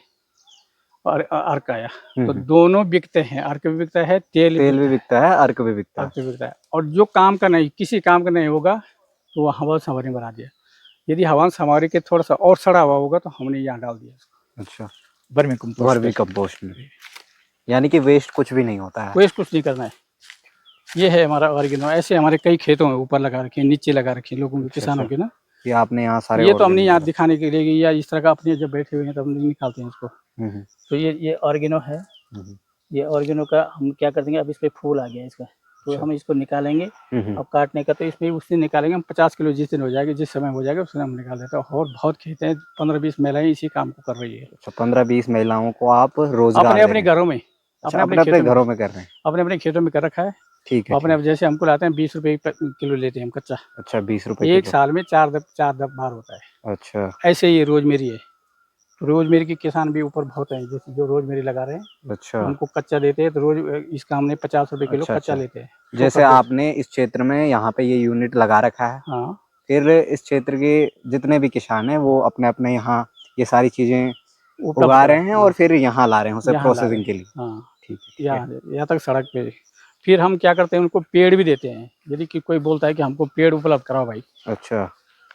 और अर्क आया। तो दोनों बिकते हैं, अर्क भी बिकता है, तेल भी बिकता है, अर्क भी बिकता है। और जो काम का नहीं, किसी काम का नहीं होगा तो वो हवा संवारी बना दिया। यदि हवा संवारी के थोड़ा सा और सड़ा हुआ होगा तो हमने यहाँ डाल दिया इसको। अच्छा। वर्मी कंपोस्ट में यानी कि वेस्ट कुछ भी नहीं होता है, वेस्ट कुछ नहीं करना है। ये है हमारा ऑर्गेनो। ऐसे हमारे कई खेतों में ऊपर लगा रखे हैं, नीचे लगा रखे हैं लोगों के, किसानों के ना। ये आपने यहाँ सारे, ये तो हमने यहाँ दिखाने के लिए, या इस तरह का अपने जब बैठे हुए हैं तब हम निकालते हैं इसको। तो ये ऑर्गेनो है। ये ऑर्गेनो का हम क्या कर देंगे, अब इस पे फूल आ गया इसका, तो हम इसको निकालेंगे। अब काटने का तो इसमें उससे निकालेंगे हम 50 किलो, जिस दिन हो जाएगा, जिस समय हो जाएगा उस समय हम निकाल देते हैं। और बहुत खेत हैं, 15-20 महिलाएं इसी काम को कर रही है। 15-20 महिलाओं को आप रोजगार अपने अपने घरों में, अपने घरों में कर रहे हैं, अपने अपने खेतों में कर रखा है। ठीक है। अपने अब जैसे हमको लाते हैं 20 रुपए किलो लेते हैं हम कच्चा। अच्छा, 20 रुपए एक साल में 4 बार होता है। अच्छा। ऐसे ही रोजमेरी है, तो रोजमेरी के किसान भी ऊपर बहुत हैं, जैसे जो रोजमेरी लगा रहे हैं। अच्छा। उनको कच्चा देते हैं, तो रोज इसका हमने 50 रुपए किलो कच्चा लेते हैं। जैसे आपने इस क्षेत्र में यहाँ पे ये यूनिट लगा रखा है, हाँ, फिर इस क्षेत्र के जितने भी किसान हैं वो अपने अपने यहाँ ये सारी चीजें उगा रहे हैं और फिर यहाँ ला रहे हैं उसे प्रोसेसिंग के लिए। हाँ, ठीक है। यहाँ तक सड़क पे। फिर हम क्या करते हैं, उनको पेड़ भी देते हैं। यदि कि कोई बोलता है कि हमको पेड़ उपलब्ध कराओ भाई, अच्छा,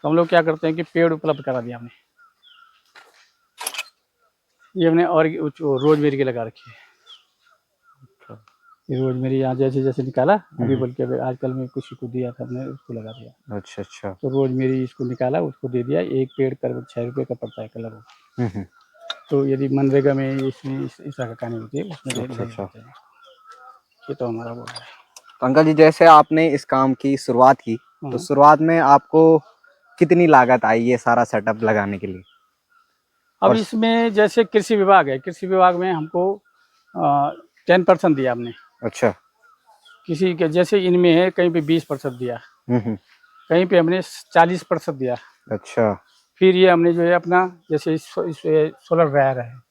तो हम लोग क्या करते हैं कि पेड़ उपलब्ध करा दिया हमने। ये हमने और रोजमेरी के लगा रखी है। ये रोजमेरी यहाँ जैसे जैसे निकाला, अभी बल्कि अभी आजकल में किसी को दिया था, हमने उसको लगा दिया। अच्छा अच्छा। तो रोजमेरी इसको निकाला, उसको दे दिया। एक पेड़ करीब 6 रुपये का पड़ता है कलर। तो यदि मनरेगा में इसमें इस तरह का कहानी होती है, उसमें दे देते हैं। ये तो हमारा वो है। तो अंकल जी, जैसे आपने इस काम की शुरुआत की, तो शुरुआत में आपको कितनी लागत आई ये सारा सेटअप लगाने के लिए? अब इसमें जैसे कृषि विभाग है, कृषि विभाग में हमको 10% दिया हमने। अच्छा। किसी के जैसे इनमें है, कहीं पे 20% दिया, कहीं पे हमने 40% दिया। अच्छा। फिर ये हमने जो है अपना, जैसे सोलर ड्रायर है,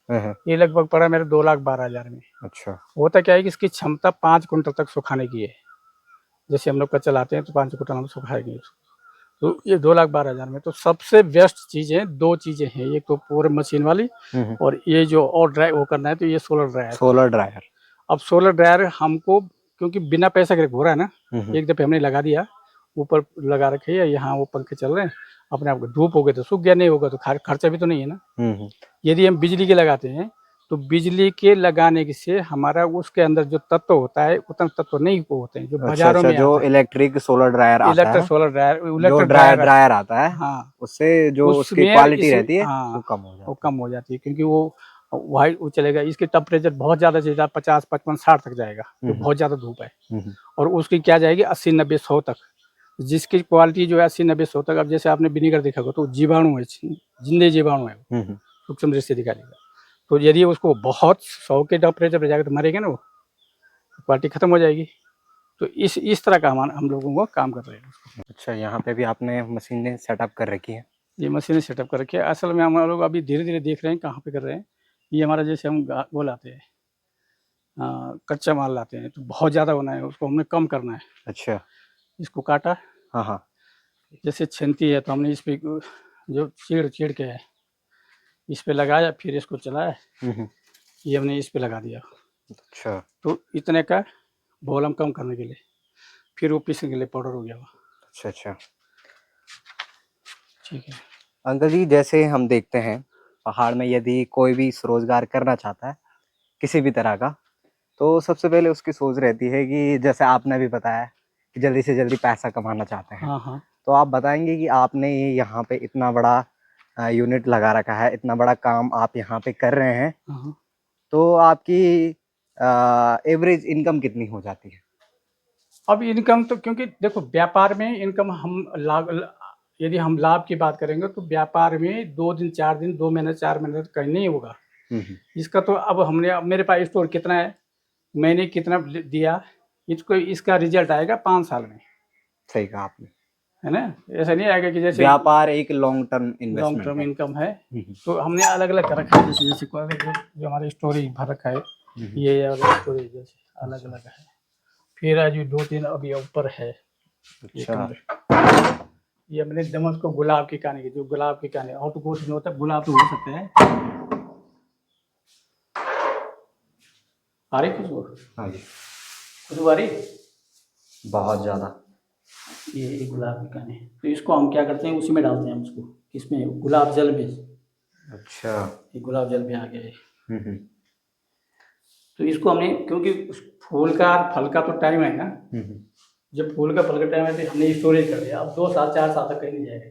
ये लगभग पड़ा मेरे 2,12,000 में। अच्छा। होता क्या है कि इसकी क्षमता 5 कुंटल तक सुखाने की है। जैसे हम लोग कच्चा लाते हैं तो 5 कुंटल हम सुखाएंगे। तो ये 2,12,000 में तो सबसे बेस्ट चीज़ें 2 चीज़ें हैं, एक तो पूरे मशीन वाली, और ये जो और ड्राई वो करना है तो ये सोलर ड्रायर। अब सोलर ड्रायर हमको, क्योंकि बिना पैसा के हो रहा है ना, एक दफे हमने लगा दिया, ऊपर लगा रखे है, यहाँ वो पंखे चल रहे हैं, अपने आप को धूप हो गए तो सूख गया, नहीं होगा तो खर्चा भी तो नहीं है ना। यदि हम बिजली के लगाते हैं तो बिजली के लगाने से हमारा उसके अंदर जो तत्व होता है उतना तत्व नहीं होते हैं जो बाजारों में जो इलेक्ट्रिक सोलर ड्रायर आता है, इलेक्ट्रिक सोलर ड्रायर आता है, हाँ, उससे जो उसकी क्वालिटी रहती है, हाँ, वो कम हो जाती है, क्योंकि वो वाइट वो चलेगा। इसकी टेम्परेचर बहुत ज्यादा से ज्यादा 50, 55, 60 तक जाएगा, तो बहुत ज्यादा धूप है। और उसकी क्या जाएगी 80, 90, 100 तक। जिसकी क्वालिटी जो है 80-90-100 तक। अब जैसे आपने विनेगर देखा होगा तो जीवाणु है, जिंदे जीवाणु है, सूक्ष्म दृष्टि दिखा देगा। तो यदि उसको बहुत 100 के टेम्परेचर पर जाकर तो मरेगा ना, वो क्वालिटी खत्म हो जाएगी। तो इस तरह का हम लोगों को काम कर रहे हैं। अच्छा, यहाँ पे भी आपने मशीनें सेटअप कर रखी है? ये मशीनें सेटअप कर रखी है। असल में हम लोग अभी धीरे धीरे देख रहे हैं कहाँ पे कर रहे हैं। ये हमारा जैसे हम वो लाते हैं, कच्चा माल लाते हैं तो बहुत ज़्यादा होना है, उसको हमने कम करना है। अच्छा। इसको काटा, हाँ हाँ। जैसे छेंती है तो हमने इस पे जो चीड़ के है इस पे लगाया, फिर इसको चलाया, ये हमने इस पे लगा दिया। अच्छा। तो इतने का वॉल्यूम कम करने के लिए, फिर वो पीसने के लिए पाउडर हो गया वो। अच्छा अच्छा। ठीक है। अंकल जी, जैसे हम देखते हैं पहाड़ में यदि कोई भी स्वरोजगार करना चाहता है किसी भी तरह का, तो सबसे पहले उसकी सोच रहती है कि जैसे आपने भी बताया कि जल्दी से जल्दी पैसा कमाना चाहते हैं। हाँ हाँ। तो आप बताएंगे कि आपने ये यहाँ पे इतना बड़ा यूनिट लगा रखा है, इतना बड़ा काम आप यहाँ पे कर रहे हैं, हाँ। तो आपकी एवरेज इनकम कितनी हो जाती है? अब इनकम तो, क्योंकि देखो व्यापार में इनकम हम यदि हम लाभ की बात करेंगे तो व्यापार में 2 दिन 4 दिन 2 महीने 4 महीने तक कहीं नहीं होगा। इसका तो अब मेरे पास स्टोर कितना है, मैंने कितना दिया, इसका रिजल्ट आएगा 5 साल में। सही कहा आपने। है ना? ऐसा नहीं आएगा कि जैसे व्यापार एक long term long investment term है। इनकम है। तो हमने अलग अलग कर रखा है, जैसे जैसे जो हमारे स्टोरेज भर रखा है, ये अलग स्टोरेज जैसे अलग अलग है। फिर आज 2-3 अभी ऊपर है। अच्छा। ये हमने दमस को गुलाब की कहानी की, जो गुलाब की कहानी आउटपोस्ट में होता है, गुलाब तो हो सकते हैं। आ रही खुशबू? हाँ जी। खुशबू आ रही? बहुत ज़्यादा। ये गुलाब की कहानी है। तो इसको हम क्या करते हैं, उसी में डालते हैं हम उसको, किसमें, गुलाब जल में। अच्छा। ये गुलाब जल में आ गया है। तो इसको हमने, क्योंकि फूल का और फल का तो टाइम है ना, जब फूल का फल का टाइम है तो हमने स्टोरेज कर दिया। अब 2 साल 4 साल तक कहीं नहीं जाएगा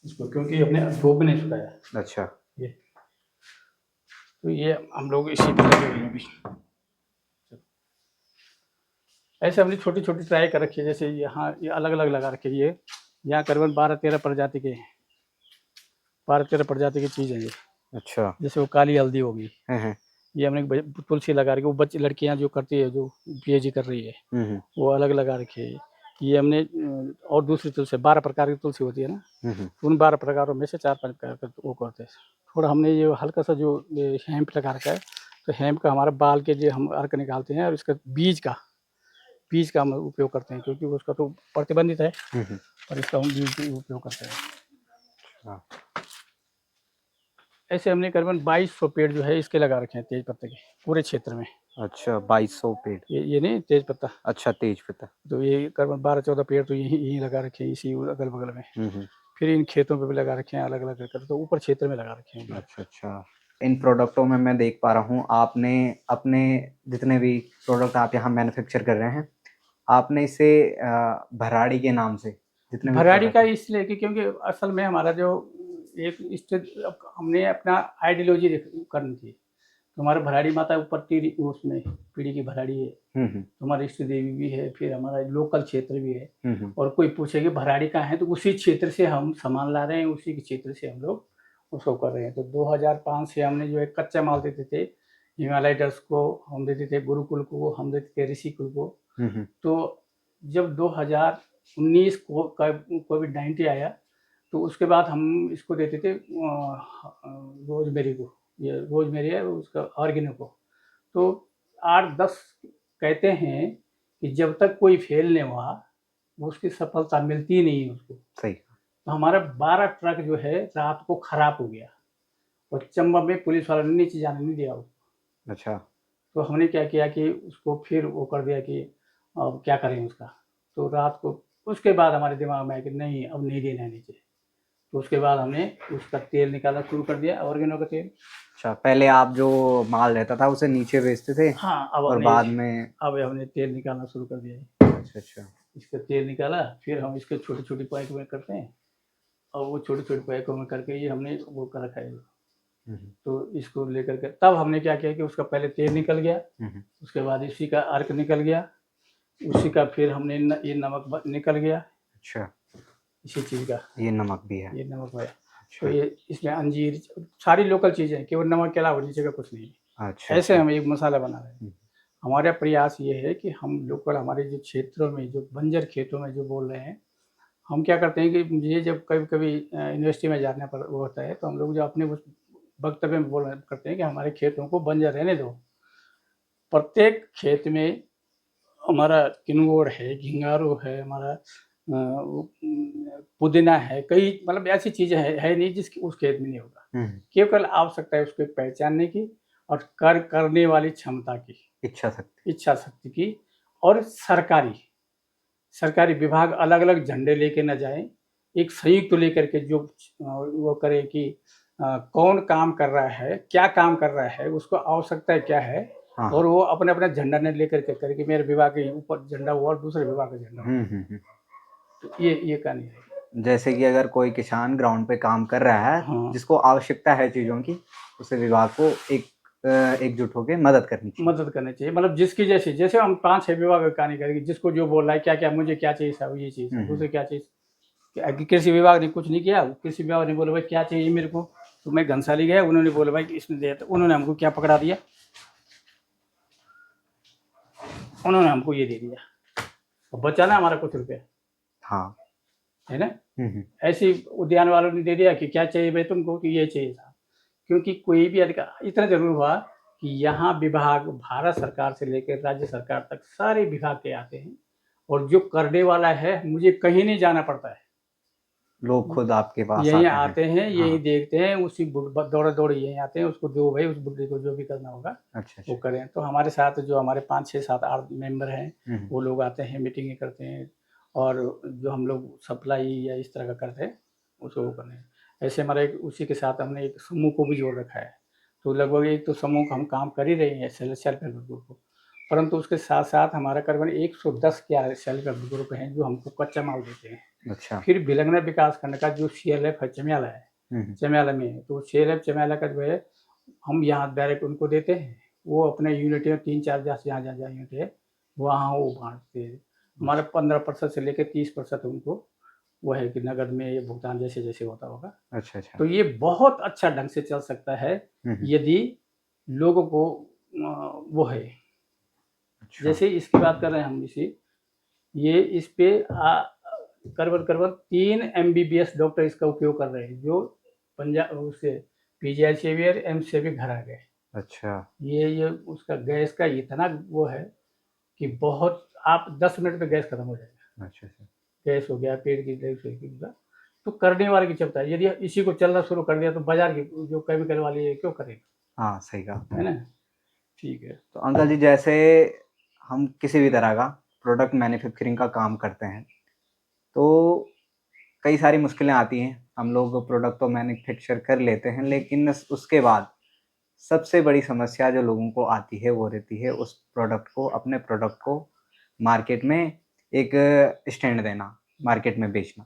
इसको, क्योंकि हमने धूप में नहीं सुखाया। अच्छा। ये तो ये हम लोग इसी पे लगे हुए हैं अभी। ऐसे हमने छोटी छोटी ट्राई कर रखी है, जैसे यहाँ ये अलग अलग लगा रखे, ये यहाँ करीबन 12-13 प्रजाति के 12-13 प्रजाति की चीज़ है ये। अच्छा। जैसे वो काली हल्दी होगी, ये हमने तुलसी लगा रखी, वो बच्ची लड़कियाँ जो करती है, जो पीएचडी कर रही है, वो अलग लगा रखी है। ये हमने और दूसरी तुलसी 12 प्रकार की तुलसी होती है ना, उन 12 प्रकारों में से 4-5 प्रकार का वो करते हैं। थोड़ा हमने ये हल्का सा जो हेम्प लगा रखा है, तो हेम्प का हमारा बाल के जो हम अर्क निकालते हैं, और इसका बीज का हम उपयोग करते हैं, क्योंकि उसका तो प्रतिबंधित है, और इसका हम बीज का उपयोग करते हैं। ऐसे हमने करीबन 2200 पेड़ जो है इसके लगा रखे हैं, तेज पत्ते के, पूरे क्षेत्र में। अच्छा, 2200 पेड़? ये नहीं, तेज पत्ता। अच्छा, तेज पत्ता। तो ये करीबन 12-14 पेड़ तो यहीं लगा रखे हैं, इसी अगल बगल में। फिर इन खेतों पे भी लगा रखे हैं अलग अलग कर, तो ऊपर क्षेत्र में लगा रखे हैं। अच्छा अच्छा। इन प्रोडक्टों में मैं देख पा रहा हूँ आपने अपने जितने भी प्रोडक्ट आप यहाँ मैन्युफैक्चर कर रहे हैं, आपने इसे भराड़ी के नाम से जितने भी भराड़ी का product इसलिए कि क्योंकि असल में हमारा जो एक हमने अपना आइडियोलॉजी करनी थी, तो हमारा भराड़ी माता ऊपर उसमें पीढ़ी की भराड़ी है, तो हमारी इष्ट देवी भी है, फिर हमारा लोकल क्षेत्र भी है। और कोई पूछे कि भराड़ी कहाँ है, तो उसी क्षेत्र से हम सामान ला रहे हैं, उसी के क्षेत्र से हम लोग उसको कर रहे हैं। तो 2005 से हमने जो है कच्चा माल देते थे, हिमालय डस्ट को हम देते थे, गुरुकुल को हम देते थे, ऋषिकुल को। तो जब 2019 को कोविड-19 आया, तो उसके बाद हम इसको देते थे रोजमेरी को, ये रोजमेरी है उसका ऑर्गेनिक को। तो 8-10 कहते हैं कि जब तक कोई फेल नहीं हुआ, उसकी सफलता मिलती नहीं है उसको। सही। तो हमारा 12 ट्रक जो है रात को खराब हो गया, और चंबा में पुलिस वालों ने नीचे जाने नहीं दिया उसको। अच्छा। तो हमने क्या किया कि उसको फिर वो कर दिया कि अब क्या करें उसका। तो रात को उसके बाद हमारे दिमाग में आया कि नहीं, अब नहीं देना है नीचे। तो उसके बाद हमने उसका तेल निकालना शुरू कर दिया, ऑर्गेनो का तेल। अच्छा, पहले आप जो माल रहता था उसे नीचे बेचते थे? हाँ, और बाद में अब हमने तेल निकालना शुरू कर दिया है। अच्छा अच्छा। इसका तेल निकाला, फिर हम इसके छोटी छोटी पैक में करते हैं, और वो छोटी छोटी पैकों में करके ये हमने वो कर रखा है। तो इसको लेकर के तब हमने क्या किया कि उसका पहले तेल निकल गया, उसके बाद इसी का अर्क निकल गया, उसी का फिर हमने ये नमक निकल गया अच्छा, इसी चीज़ का, ये नमक भी है। ये नमक है। तो अच्छा, ये इसमें अंजीर सारी लोकल चीज़ें हैं, केवल नमक के अलावा नीचे का कुछ नहीं है। अच्छा, ऐसे अच्छा। हम एक मसाला बना रहे हैं। हुँ, हमारा प्रयास ये है कि हम लोकल हमारे जो क्षेत्रों में जो बंजर खेतों में जो बोल रहे हैं, हम क्या करते हैं कि मुझे जब कभी-कभी यूनिवर्सिटी में जाने पर वो होता है, तो हम लोग जो अपने उस वक्तव्य में बोल रहे करते हैं कि हमारे खेतों को बंजर रहने दो। प्रत्येक खेत में हमारा किन्नौर है, घिंगारू है, हमारा पुदीना है, कई मतलब ऐसी चीज़ें है नहीं जिसकी उस खेत में नहीं होगा। हुँ, केवल आवश्यकता है उसको पहचानने की और करने वाली क्षमता की, इच्छा शक्ति। इच्छा शक्ति की और सरकारी विभाग अलग-अलग झंडे लेके ना जाएँ, एक संयुक्त लेकर के जो वो करें कि कौन काम कर रहा है, क्या काम कर रहा है, उसको आवश्यकता क्या है हाँ, और हाँ। वो अपना-अपना झंडा नहीं लेकर के करे कि मेरे विभाग के ऊपर झंडा हो और दूसरे विभाग का झंडा हो। हुँ, हुँ, हुँ। तो ये कहानी है। जैसे कि अगर कोई किसान ग्राउंड पे काम कर रहा है, हाँ, जिसको आवश्यकता है चीज़ों की, उसे विभाग को एकजुट होके मदद करनी चाहिए। मदद करनी चाहिए मतलब जिसकी जैसे हम 5-6 विभाग का कहानी करेंगे, जिसको जो बोल रहा है, क्या-क्या मुझे क्या चाहिए साहब ये चीज़, हुँ, हुँ। दूसरे क्या चीज़ कृषि विभाग ने कुछ नहीं किया, कृषि विभाग ने बोला भाई क्या चाहिए मेरे को, तो मैं घनसाली गया, उन्होंने बोला भाई कि इसने दिया, तो उन्होंने हमको क्या पकड़ा दिया, उन्होंने हमको ये दे दिया और बचा ना हमारा कुछ रुपया, हाँ। है ना? हुँ, हुँ। ऐसे ही उद्यान वालों ने दे दिया कि क्या चाहिए भाई तुमको, कि ये चाहिए था, क्योंकि कोई भी अधिकार इतना ज़रूर हुआ कि यहाँ विभाग भारत सरकार से लेकर राज्य सरकार तक सारे विभाग के आते हैं और जो करने वाला है मुझे कहीं नहीं जाना पड़ता है। लोग खुद आपके पास यहीं आते हैं। आते हैं, यहीं हाँ। देखते हैं, उसी दौड़े-दौड़े यहीं आते हैं, उसको दो भाई उस बुड्ढे को जो भी करना होगा, अच्छा, वो अच्छा। करें। तो हमारे साथ जो हमारे 5, 6, 7, 8 मेंबर हैं, हुँ, हुँ। वो लोग आते हैं, मीटिंगें करते हैं और जो हम लोग सप्लाई या इस तरह का करते हैं, उसको वो करते हैं। ऐसे हमारा एक उसी के साथ हमने एक समूह को भी जोड़ रखा है। तो लगभग एक तो समूह का हम काम कर ही रहे हैं सेल्फ हेल्प ग्रुप को, परंतु उसके साथ-साथ हमारा करीबन 110 के सेल्फ हेल्प ग्रुप हैं, जो हमको कच्चा माल देते हैं। अच्छा। फिर भिलंगना विकासखंड का जो सीएलएफ है चमियाला है, हुँ, हुँ। चमियाला में है, तो सीएलएफ चमियाला का जो है हम यहाँ डायरेक्ट उनको देते हैं, वो अपने यूनिट में 3-4 जहाँ यूनिट है, वहाँ वो बाँटते हैं। हमारा अच्छा। 15% से लेकर 30% उनको वो है कि नकद में ये भुगतान जैसे-जैसे होता होगा। अच्छा, अच्छा। तो ये बहुत अच्छा ढंग से चल सकता है, हुँ, हुँ। यदि लोगों को वो है, अच्छा। जैसे इसकी बात कर रहे हैं हम ये इस पे करीबन 3 एमबीबीएस डॉक्टर इसका उपयोग कर रहे हैं, जो पंजाब उससे पीजीआई से भी और एम्स से भी घर आ गए। अच्छा। ये उसका गैस का इतना वो है कि बहुत आप 10 मिनट में गैस खत्म हो जाएगा। अच्छा, अच्छा। गैस हो गया, पेट की गैस हो गया, तो करने वाले की क्षमता है। यदि इसी को चलना शुरू कर दिया तो बाज़ार की जो केमिकल वाली है क्यों करेगा, हाँ, सही कहा। है ना? ठीक है। तो अंकल जी जैसे हम किसी भी तरह का प्रोडक्ट मैन्युफैक्चरिंग का काम करते हैं, तो कई सारी मुश्किलें आती हैं। हम लोग प्रोडक्ट तो मैन्युफैक्चर कर लेते हैं, लेकिन उसके बाद सबसे बड़ी समस्या जो लोगों को आती है, वो रहती है उस अपने प्रोडक्ट को मार्केट में एक स्टैंड देना, मार्केट में बेचना।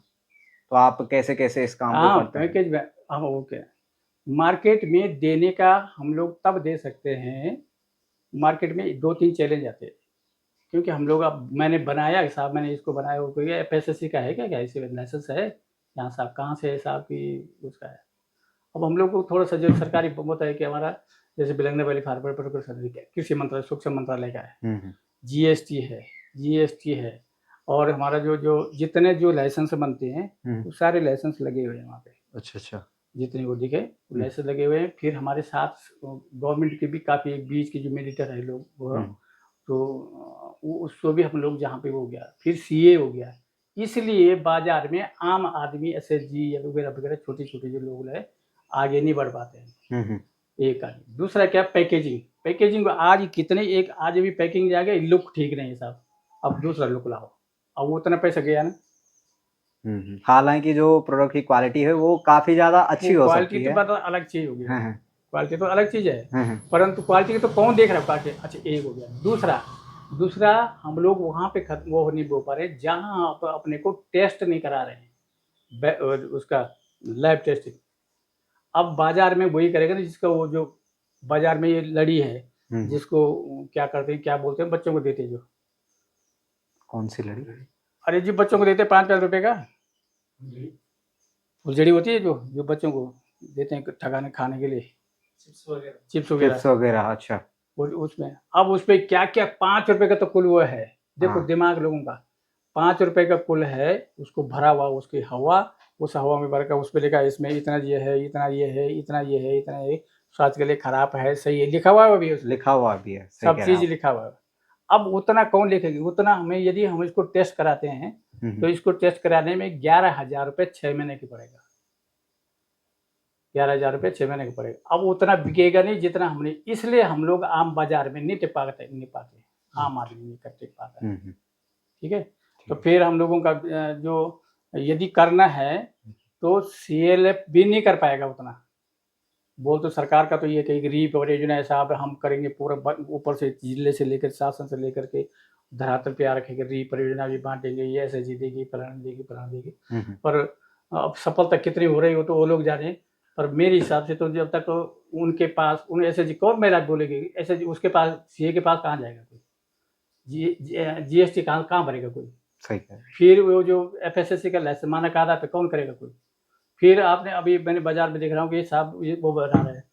तो आप कैसे-कैसे इस काम को हाँ, करते हैं? पैकेज में हाँ, ओके। मार्केट में देने का हम लोग तब दे सकते हैं, मार्केट में 2-3 चैलेंज आते हैं। क्योंकि हम लोग अब मैंने बनाया कि साहब मैंने इसको बनाया, वो कोई एफएसएससी का है क्या इसी में लाइसेंस है? यहाँ साहब कहाँ से है साहब कि उसका है। अब हम लोग को थोड़ा-सा जो सरकारी होता है कि हमारा जैसे बिलंगना वैली फार्मर प्रोड्यूसर कृषि मंत्रालय, सूक्ष्म मंत्रालय का है, हुँ, हुँ। जीएसटी है जीएसटी है और हमारा जो जो जितने जो लाइसेंस बनते हैं, हुँ। वो सारे लाइसेंस लगे हुए हैं वहाँ पे। अच्छा, अच्छा। जितने वो दिखे हुँ, लाइसेंस लगे हुए हैं। फिर हमारे साथ गवर्नमेंट के भी काफ़ी एक बीच के जो मेडिएटर है लोग वो, हुँ। तो वो उसको भी हम लोग जहाँ पे वो हो गया, फिर सीए हो गया। इसलिए बाज़ार में आम आदमी एसएचजी या वगैरह-वगैरह छोटे-छोटे जो लोग हैं, आगे नहीं बढ़ पाते हैं। हुँ, हुँ। एक आदमी, दूसरा क्या पैकेजिंग, पैकेजिंग आज कितने एक आज भी पैकिंग जाएगा, लुक ठीक नहीं है साहब, अब दूसरा लुक लाओ। अब वो उतना पैसा गया ना, हुँ, हुँ। हालाँकि जो प्रोडक्ट की क्वालिटी है वो काफ़ी ज़्यादा वो अच्छी हो क्वालिटी सकती तो है। बात अलग चीज़ हो गई। हाँ, हाँ। क्वालिटी तो अलग चीज़ है, हाँ, हाँ। परंतु क्वालिटी तो कौन देख रहा है क्वालिटी, अच्छा एक हो गया। दूसरा दूसरा हम लोग वहाँ पे खत्म वो नहीं हो पा रहे जहाँ आप अपने को टेस्ट नहीं करा रहे हैं, उसका लैब टेस्टिंग। अब बाज़ार में वही करेगा ना जिसका वो जो बाज़ार में ये लड़ी है, हुँ, हुँ। जिसको क्या करते हैं, क्या बोलते हैं, बच्चों को देते हैं जो, कौन सी लड़ी? अरे जी बच्चों को देते हैं 5-5 रुपए का फुलझड़ी होती है, जो जो बच्चों को देते हैं ठगाने खाने के लिए, चिप्स वगैरह। चिप्स वगैरह, अच्छा। उसमें अब उसपे क्या क्या 5 रुपए का तो कुल वो है, देखो हाँ। दिमाग लोगों का 5 रुपए का कुल है, उसको भरा हुआ उसकी हवा, उस हवा में भर कर उस पे लिखा है इसमें इतना ये है, इतना ये है, इतना ये है, इतना ये स्वास्थ्य के लिए खराब है, सही है, लिखा हुआ है अभी उसमें, लिखा हुआ भी है, सही सब कह रहे हैं चीज आप। लिखा हुआ है। अब उतना कौन लिखेगी, उतना हमें यदि हम इसको टेस्ट कराते हैं तो इसको टेस्ट कराने में 11,000 रुपये 6 महीने की पड़ेगा, 11,000 रुपये 6 महीने का पड़ेगा। अब उतना बिकेगा नहीं जितना हमने, इसलिए हम लोग आम बाजार में नहीं टिपा नहीं पाते, आम आदमी नहीं कर टिप पाता है, ठीक है। तो फिर हम लोगों का जो यदि करना है तो CLF भी नहीं कर पाएगा उतना। बोल तो सरकार का तो ये कहीं रीपरियोजना ऐसा अब हम करेंगे पूरा ऊपर से जिले से लेकर शासन से लेकर के धरातल पे आ रखेंगे, रीपरियोजना भी बांटेंगे, ये SHG देगी, फलाना देगी। पर अब सफलता कितनी हो रही हो तो वो लोग जाने, पर मेरे हिसाब से तो जब तक उनके पास उन SHG कौन मेरा बोलेगी, SHG उसके पास CA के पास कहाँ जाएगा कोई, GST कहाँ भरेगा कोई, सही है। फिर वो जो FSSC का लाइसेंस मानक आधार पे कौन करेगा कोई। फिर आपने अभी मैंने बाजार में देख रहा हूँ कि साहब ये वो बना रहे हैं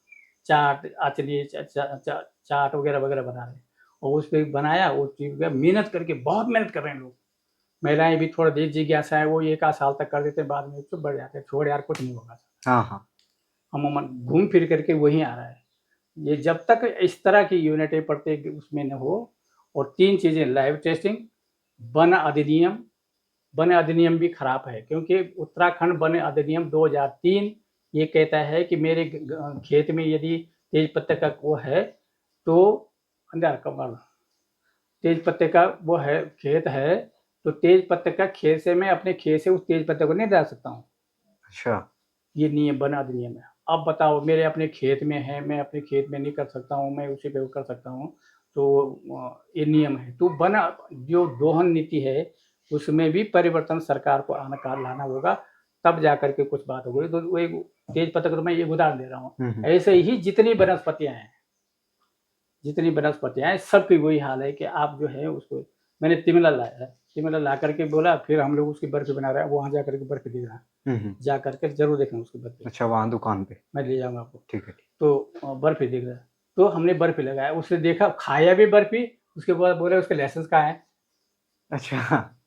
चाट, आचली चाट वगैरह वगैरह बना रहे हैं, और उस पर बनाया वो चीज मेहनत करके, बहुत मेहनत कर रहे हैं लोग, महिलाएं भी थोड़ा देर जिज्ञासा है, वो 1 आध साल तक कर देते हैं, बाद में चुप बढ़ जाते हैं, छोड़ यार कुछ नहीं होगा। हाँ हाँ। अमूमन घूम फिर करके वही आ रहा है। ये जब तक इस तरह की यूनिटें प्रत्येक उसमें न हो, और 3 चीज़ें लाइव टेस्टिंग, वन अधिनियम, वन अधिनियम भी खराब है क्योंकि उत्तराखंड वन अधिनियम 2003 ये कहता है कि मेरे खेत में यदि तेज पत्ते का वो है तो अंदर कमल तेज पत्ते का वो है खेत है, तो तेज पत्ते का खेत से मैं अपने खेत से उस तेज पत्ते को नहीं डाल सकता हूँ। अच्छा। ये नियम बना अधिनियम है। अब बताओ मेरे अपने खेत में है, मैं अपने खेत में नहीं कर सकता हूँ, मैं उसी पे वो कर सकता हूँ, तो ये नियम है। तो बना जो दोहन नीति है उसमें भी परिवर्तन सरकार को लाना होगा, तब जा करके कुछ बात होगी। तो वो एक तेज पत्ता तो मैं ये उदाहरण दे रहा हूँ, ऐसे ही जितनी वनस्पतियाँ हैं, जितनी वनस्पतियाँ हैं सबकी वही हाल है कि आप जो है उसको, मैंने तिमला लाया है, तिमला ला करके बोला, फिर हम लोग उसकी बर्फी बना रहे हैं, वहाँ जा करके बर्फी दे रहा है, जा करके जरूर देखना उसकी बर्फी। अच्छा, वहाँ दुकान पे मैं ले जाऊंगा आपको। ठीक है। तो बर्फी देख रहा है, तो हमने बर्फी लगाया, उसने देखा, खाया भी बर्फी, उसके बाद बोले उसके लाइसेंस कहाँ है, अच्छा।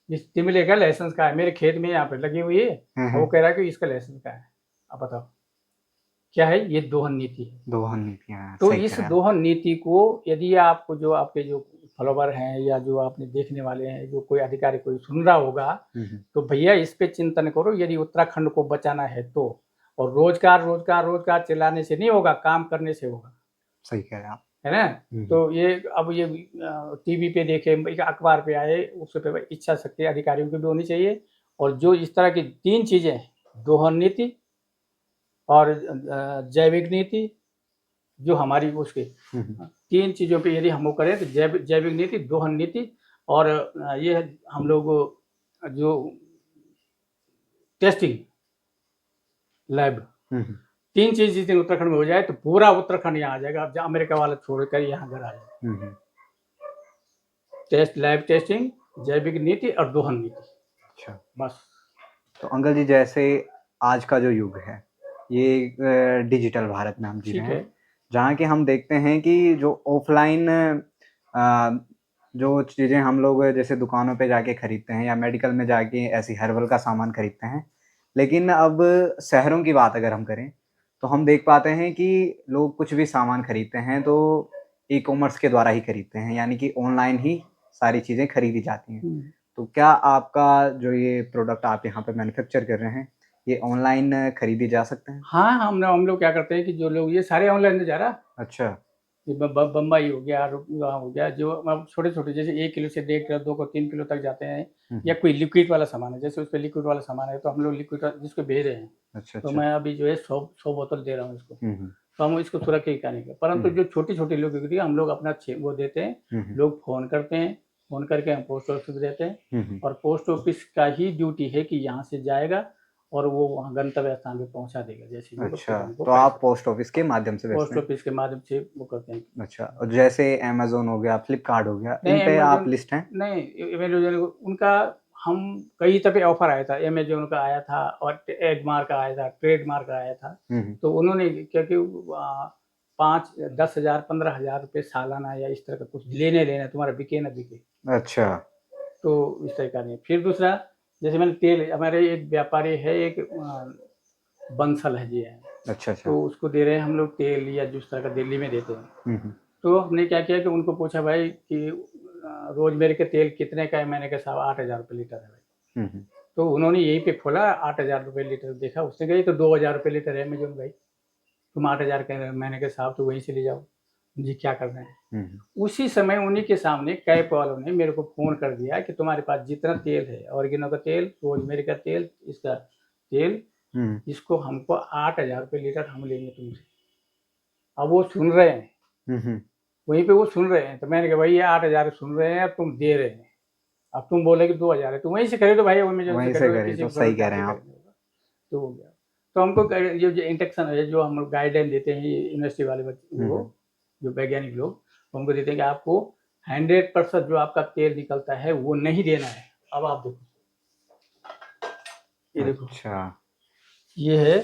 इस तिमले का लाइसेंस कहाँ है, मेरे खेत में यहाँ पे लगी हुई है, और वो कह रहा है कि इसका लाइसेंस कहाँ है। अब बताओ क्या है, ये दोहन नीति है। दोहन नीतियाँ हैं, तो सही इस कह रहे हैं आप। दोहन नीति को यदि आपको जो आपके जो फॉलोवर हैं या जो आपने देखने वाले हैं, जो कोई अधिकारी कोई सुन रहा होगा, तो भैया इस पे चिंतन करो, यदि उत्तराखंड को बचाना है तो। और रोजगार रोजगार रोजगार चिल्लाने से नहीं होगा, काम करने से होगा, सही कह रहे हैं आप। है ना। तो ये अब ये टीवी पे देखे, एक अखबार पे आए, उस पे इच्छा शक्ति अधिकारियों की भी होनी चाहिए। और जो इस तरह की 3 चीजें, दोहन नीति और जैविक नीति, जो हमारी उसके 3 चीज़ों पे यदि हम वो करें तो जैविक नीति, दोहन नीति और ये हम लोग जो टेस्टिंग लैब, 3 चीज़ जिस दिन उत्तराखंड में हो जाए तो पूरा उत्तराखंड यहाँ आ जाएगा। अब अमेरिका वाला छोड़कर यहाँ घर आ जाएगा। टेस्ट लैब टेस्टिंग, जैविक नीति और दोहन नीति। अच्छा, बस। तो अंकल जी, जैसे आज का जो युग है ये डिजिटल भारत में हम जी रहे हैं, जहाँ कि हम देखते हैं कि जो ऑफलाइन जो चीज़ें हम लोग जैसे दुकानों पे जाके खरीदते हैं या मेडिकल में जाके ऐसी हर्बल का सामान खरीदते हैं, लेकिन अब शहरों की बात अगर हम करें तो हम देख पाते हैं कि लोग कुछ भी सामान खरीदते हैं तो ई-कॉमर्स के द्वारा ही खरीदते हैं, यानी कि ऑनलाइन ही सारी चीज़ें खरीदी जाती हैं। तो क्या आपका जो ये प्रोडक्ट आप यहाँ पे मैन्युफैक्चर कर रहे हैं, ये ऑनलाइन खरीदी जा सकते हैं? हाँ, हम लोग क्या करते हैं कि जो लोग ये सारे ऑनलाइन जा रहा, अच्छा। ये बम्बई हो गया, वहाँ हो गया, जो अब छोटे-छोटे जैसे 1 किलो से 1.5 किलो, 2 को 3 किलो तक जाते हैं, या कोई लिक्विड वाला सामान है, जैसे उस पे लिक्विड वाला सामान है तो हम लोग लिक्विड जिसको भेज रहे हैं। अच्छा, तो अच्छा। मैं अभी जो है 100 बोतल दे रहा हूँ इसको, तो हम इसको सुरक्षित करेंगे। परंतु जो छोटी-छोटी लोग हम लोग अपना वो देते हैं, लोग फ़ोन करते हैं, फ़ोन करके हम पोस्ट ऑफिस देते हैं, और पोस्ट ऑफिस का ही ड्यूटी है कि यहाँ से जाएगा और वो वहाँ गंतव्य स्थान पे पहुँचा देगा जैसे भी होगा, फिर अच्छा, हमको तो आप पैसा पोस्ट ऑफिस के माध्यम से पोस्ट भेजते हैं? ऑफिस के माध्यम से वो करते हैं। अच्छा, और जैसे अमेज़न हो गया, फ्लिपकार्ट हो गया, इन नहीं पे आप अमेज़न लिस्ट हैं? नहीं अमेज़न उनका हम कई तरह ऑफ़र आया था, अमेज़न का आया था और एगमार्क का आया था, ट्रेडमार्क का आया था। हुँ, हुँ। तो उन्होंने क्योंकि 5 10,000 15,000 रुपए सालाना या इस तरह का कुछ लेना तुम्हारा बिके ना बिके। अच्छा। तो इस तरह का नहीं। फिर दूसरा जैसे मैंने तेल हमारे एक व्यापारी है एक बंसल है जी है, अच्छा, अच्छा। तो उसको दे रहे हैं हम लोग तेल या जिस तरह का दिल्ली में देते हैं। हुँ, हुँ। तो हमने क्या किया कि उनको पूछा भाई कि रोज़मेरी का तेल कितने का है? मैंने कहा साहब 8,000 रुपए लीटर है भाई। हुँ, हुँ। तो उन्होंने यहीं पे खोला 8,000 रुपए लीटर देखा, उसने कहा ये तो 2,000 रुपए लीटर है अमेज़न भाई, तुम 8,000 कह रहे हो। मैंने कहा साहब तो वहीं से ले जाओ, जी क्या कर रहे हैं? हुँ, हुँ। उसी समय उन्हीं के सामने कैब वालों ने मेरे को फ़ोन कर दिया कि तुम्हारे पास जितना तेल है, ऑरिगेनो का तेल, रोज़मेरी का तेल, इसका तेल, हुँ, इसको हमको 8,000 रुपए लीटर हम लेंगे तुमसे। अब वो सुन रहे हैं, हुँ, हुँ। वहीं पे वो सुन रहे हैं, तो मैंने कहा भाई ये 8,000 सुन रहे हैं, अब तुम दे रहे हैं। अब तुम बोले कि 2,000 है, तो वहीं से खरीदो भाई, अमेज़न से वहीं से खरीदो, करिए, किसी तो के सही भरोसे कह रहे जाके हैं आप। खरीदने होगा, तो हो गया। तो हमको ये जो इंस्ट्रक्शन है, जो हम लोग गाइडलाइन देते हैं, ये यूनिवर्सिटी वाले हुँ, वो हुँ। जो वैज्ञानिक लोग, वो हमको देते हैं कि आपको 100% जो आपका तेल निकलता है, वो नहीं देना है। अब आप देखो, ये देखो, अच्छा, ये है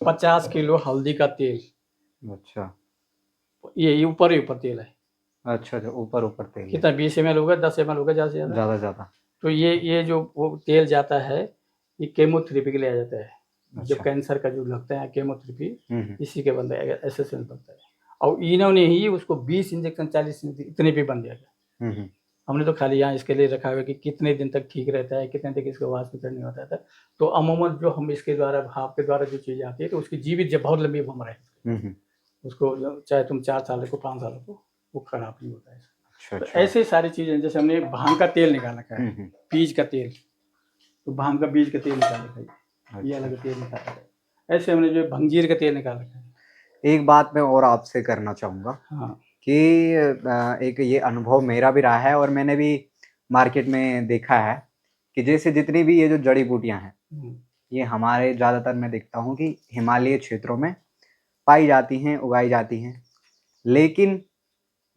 50 किलो हल्दी का तेल, अच्छा। ये ऊपर ही ऊपर तेल है। अच्छा, अच्छा, ऊपर-ऊपर तेल है। कितना 20 ml होगा, 10 ml होगा ज़्यादा से ज़्यादा। ज़्यादा ज़्यादा। तो ये जो वो तेल जाता है, ये केमोथेरेपी के लिए जाता है। जो अच्छा। कैंसर का जो लगता है केमोथेरेपी, हुँ, हुँ। इसी के बंदा एसेसिन बनता है। और इन्होंने ही उसको 20 इंजेक्शन 40 इतने पे बन दिया गया। हुँ, हुँ। हमने तो खाली यहाँ इसके लिए रखा हुआ है कि कितने दिन तक ठीक रहता है, कितने तक इसका वाष्पीकरण नहीं होता था। तो अमूमन जो हम इसके द्वारा भाप के द्वारा जो चीज़ आती है, तो उसकी जीवित जब बहुत लंबी उम्र है, हुँ, हुँ। उसको चाहे तुम 4 साल रखो, 5 साल रखो, वो खराब नहीं होता है। अच्छा, तो अच्छा। ऐसे सारी चीज़ें, जैसे हमने भांग का तेल निकाल रखा है, हुँ, हुँ। बीज का तेल, तो भांग का बीज का तेल निकाल रखा है, ये अच्छा। अलग तेल निकाल रखा है। ऐसे हमने जो भंगजीर का तेल निकाल रखा है। एक बात मैं और आपसे करना चाहूँगा हाँ, कि एक ये अनुभव मेरा भी रहा है और मैंने भी मार्केट में देखा है कि जैसे जितनी भी ये जो जड़ी-बूटियाँ हैं, हुँ, ये हमारे ज़्यादातर मैं देखता हूँ कि हिमालयी क्षेत्रों में पाई जाती हैं, उगाई जाती हैं। लेकिन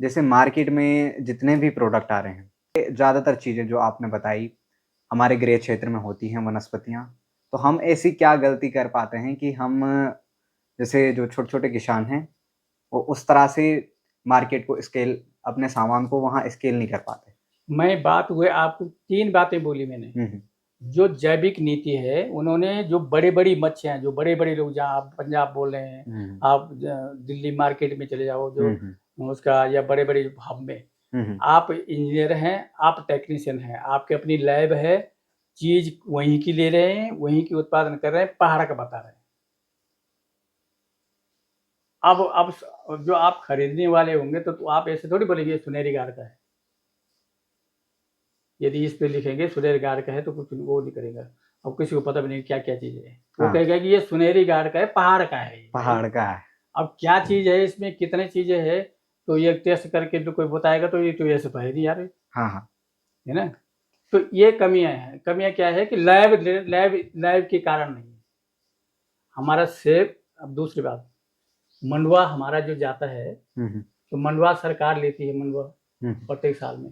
जैसे मार्केट में जितने भी प्रोडक्ट आ रहे हैं, ये ज़्यादातर चीज़ें जो आपने बताई, हमारे गृह क्षेत्र में होती हैं वनस्पतियाँ। तो हम ऐसी क्या गलती कर पाते हैं कि हम जैसे जो छोटे-छोटे किसान हैं, वो उस तरह से मार्केट को स्केल अपने सामान को वहाँ स्केल नहीं कर पाते। मैं बात हुए आपको 3 बातें बोली मैंने। हुँ, हुँ। जो जैविक नीति है, उन्होंने जो बड़ी-बड़ी मच्छियाँ, जो बड़े-बड़े लोग, जहाँ आप पंजाब बोल रहे हैं, हुँ, आप दिल्ली मार्केट में चले जाओ, हुँ, जो हुँ। उसका या बड़े-बड़े हब में, हुँ, हुँ। आप इंजीनियर हैं, आप टेक्नीशियन हैं, आपकी अपनी लैब है, चीज़ वहीं की ले रहे हैं, वहीं की उत्पादन कर रहे हैं, पहाड़ का बता रहे हैं। अब जो आप खरीदने वाले होंगे, तो आप ऐसे थोड़ी बोलेंगे ये सुनहरी गार का है। यदि इस पे लिखेंगे सुनहरी गार का है, तो कुछ वो नहीं करेगा। अब किसी को पता भी नहीं क्या-क्या चीज़ है। वो हाँ, कहेगा कि ये सुनहरी गार का है, पहाड़ का है ये भाई। पहाड़ का है। अब क्या चीज़ है इसमें, कितनी चीज़ें हैं, तो ये टेस्ट करके जो कोई बताएगा, तो ये तो ऐसे तो है नहीं यार, हाँ, हाँ। है ना? तो ये कमियाँ हैं। कमियाँ क्या है कि लैब के कारण नहीं है। हमारा सेब, अब दूसरी बात, मंडुआ हमारा जो जाता है, हुँ, हुँ। तो मंडुआ सरकार लेती है, मंडुआ हुँ, हुँ। प्रत्येक साल में।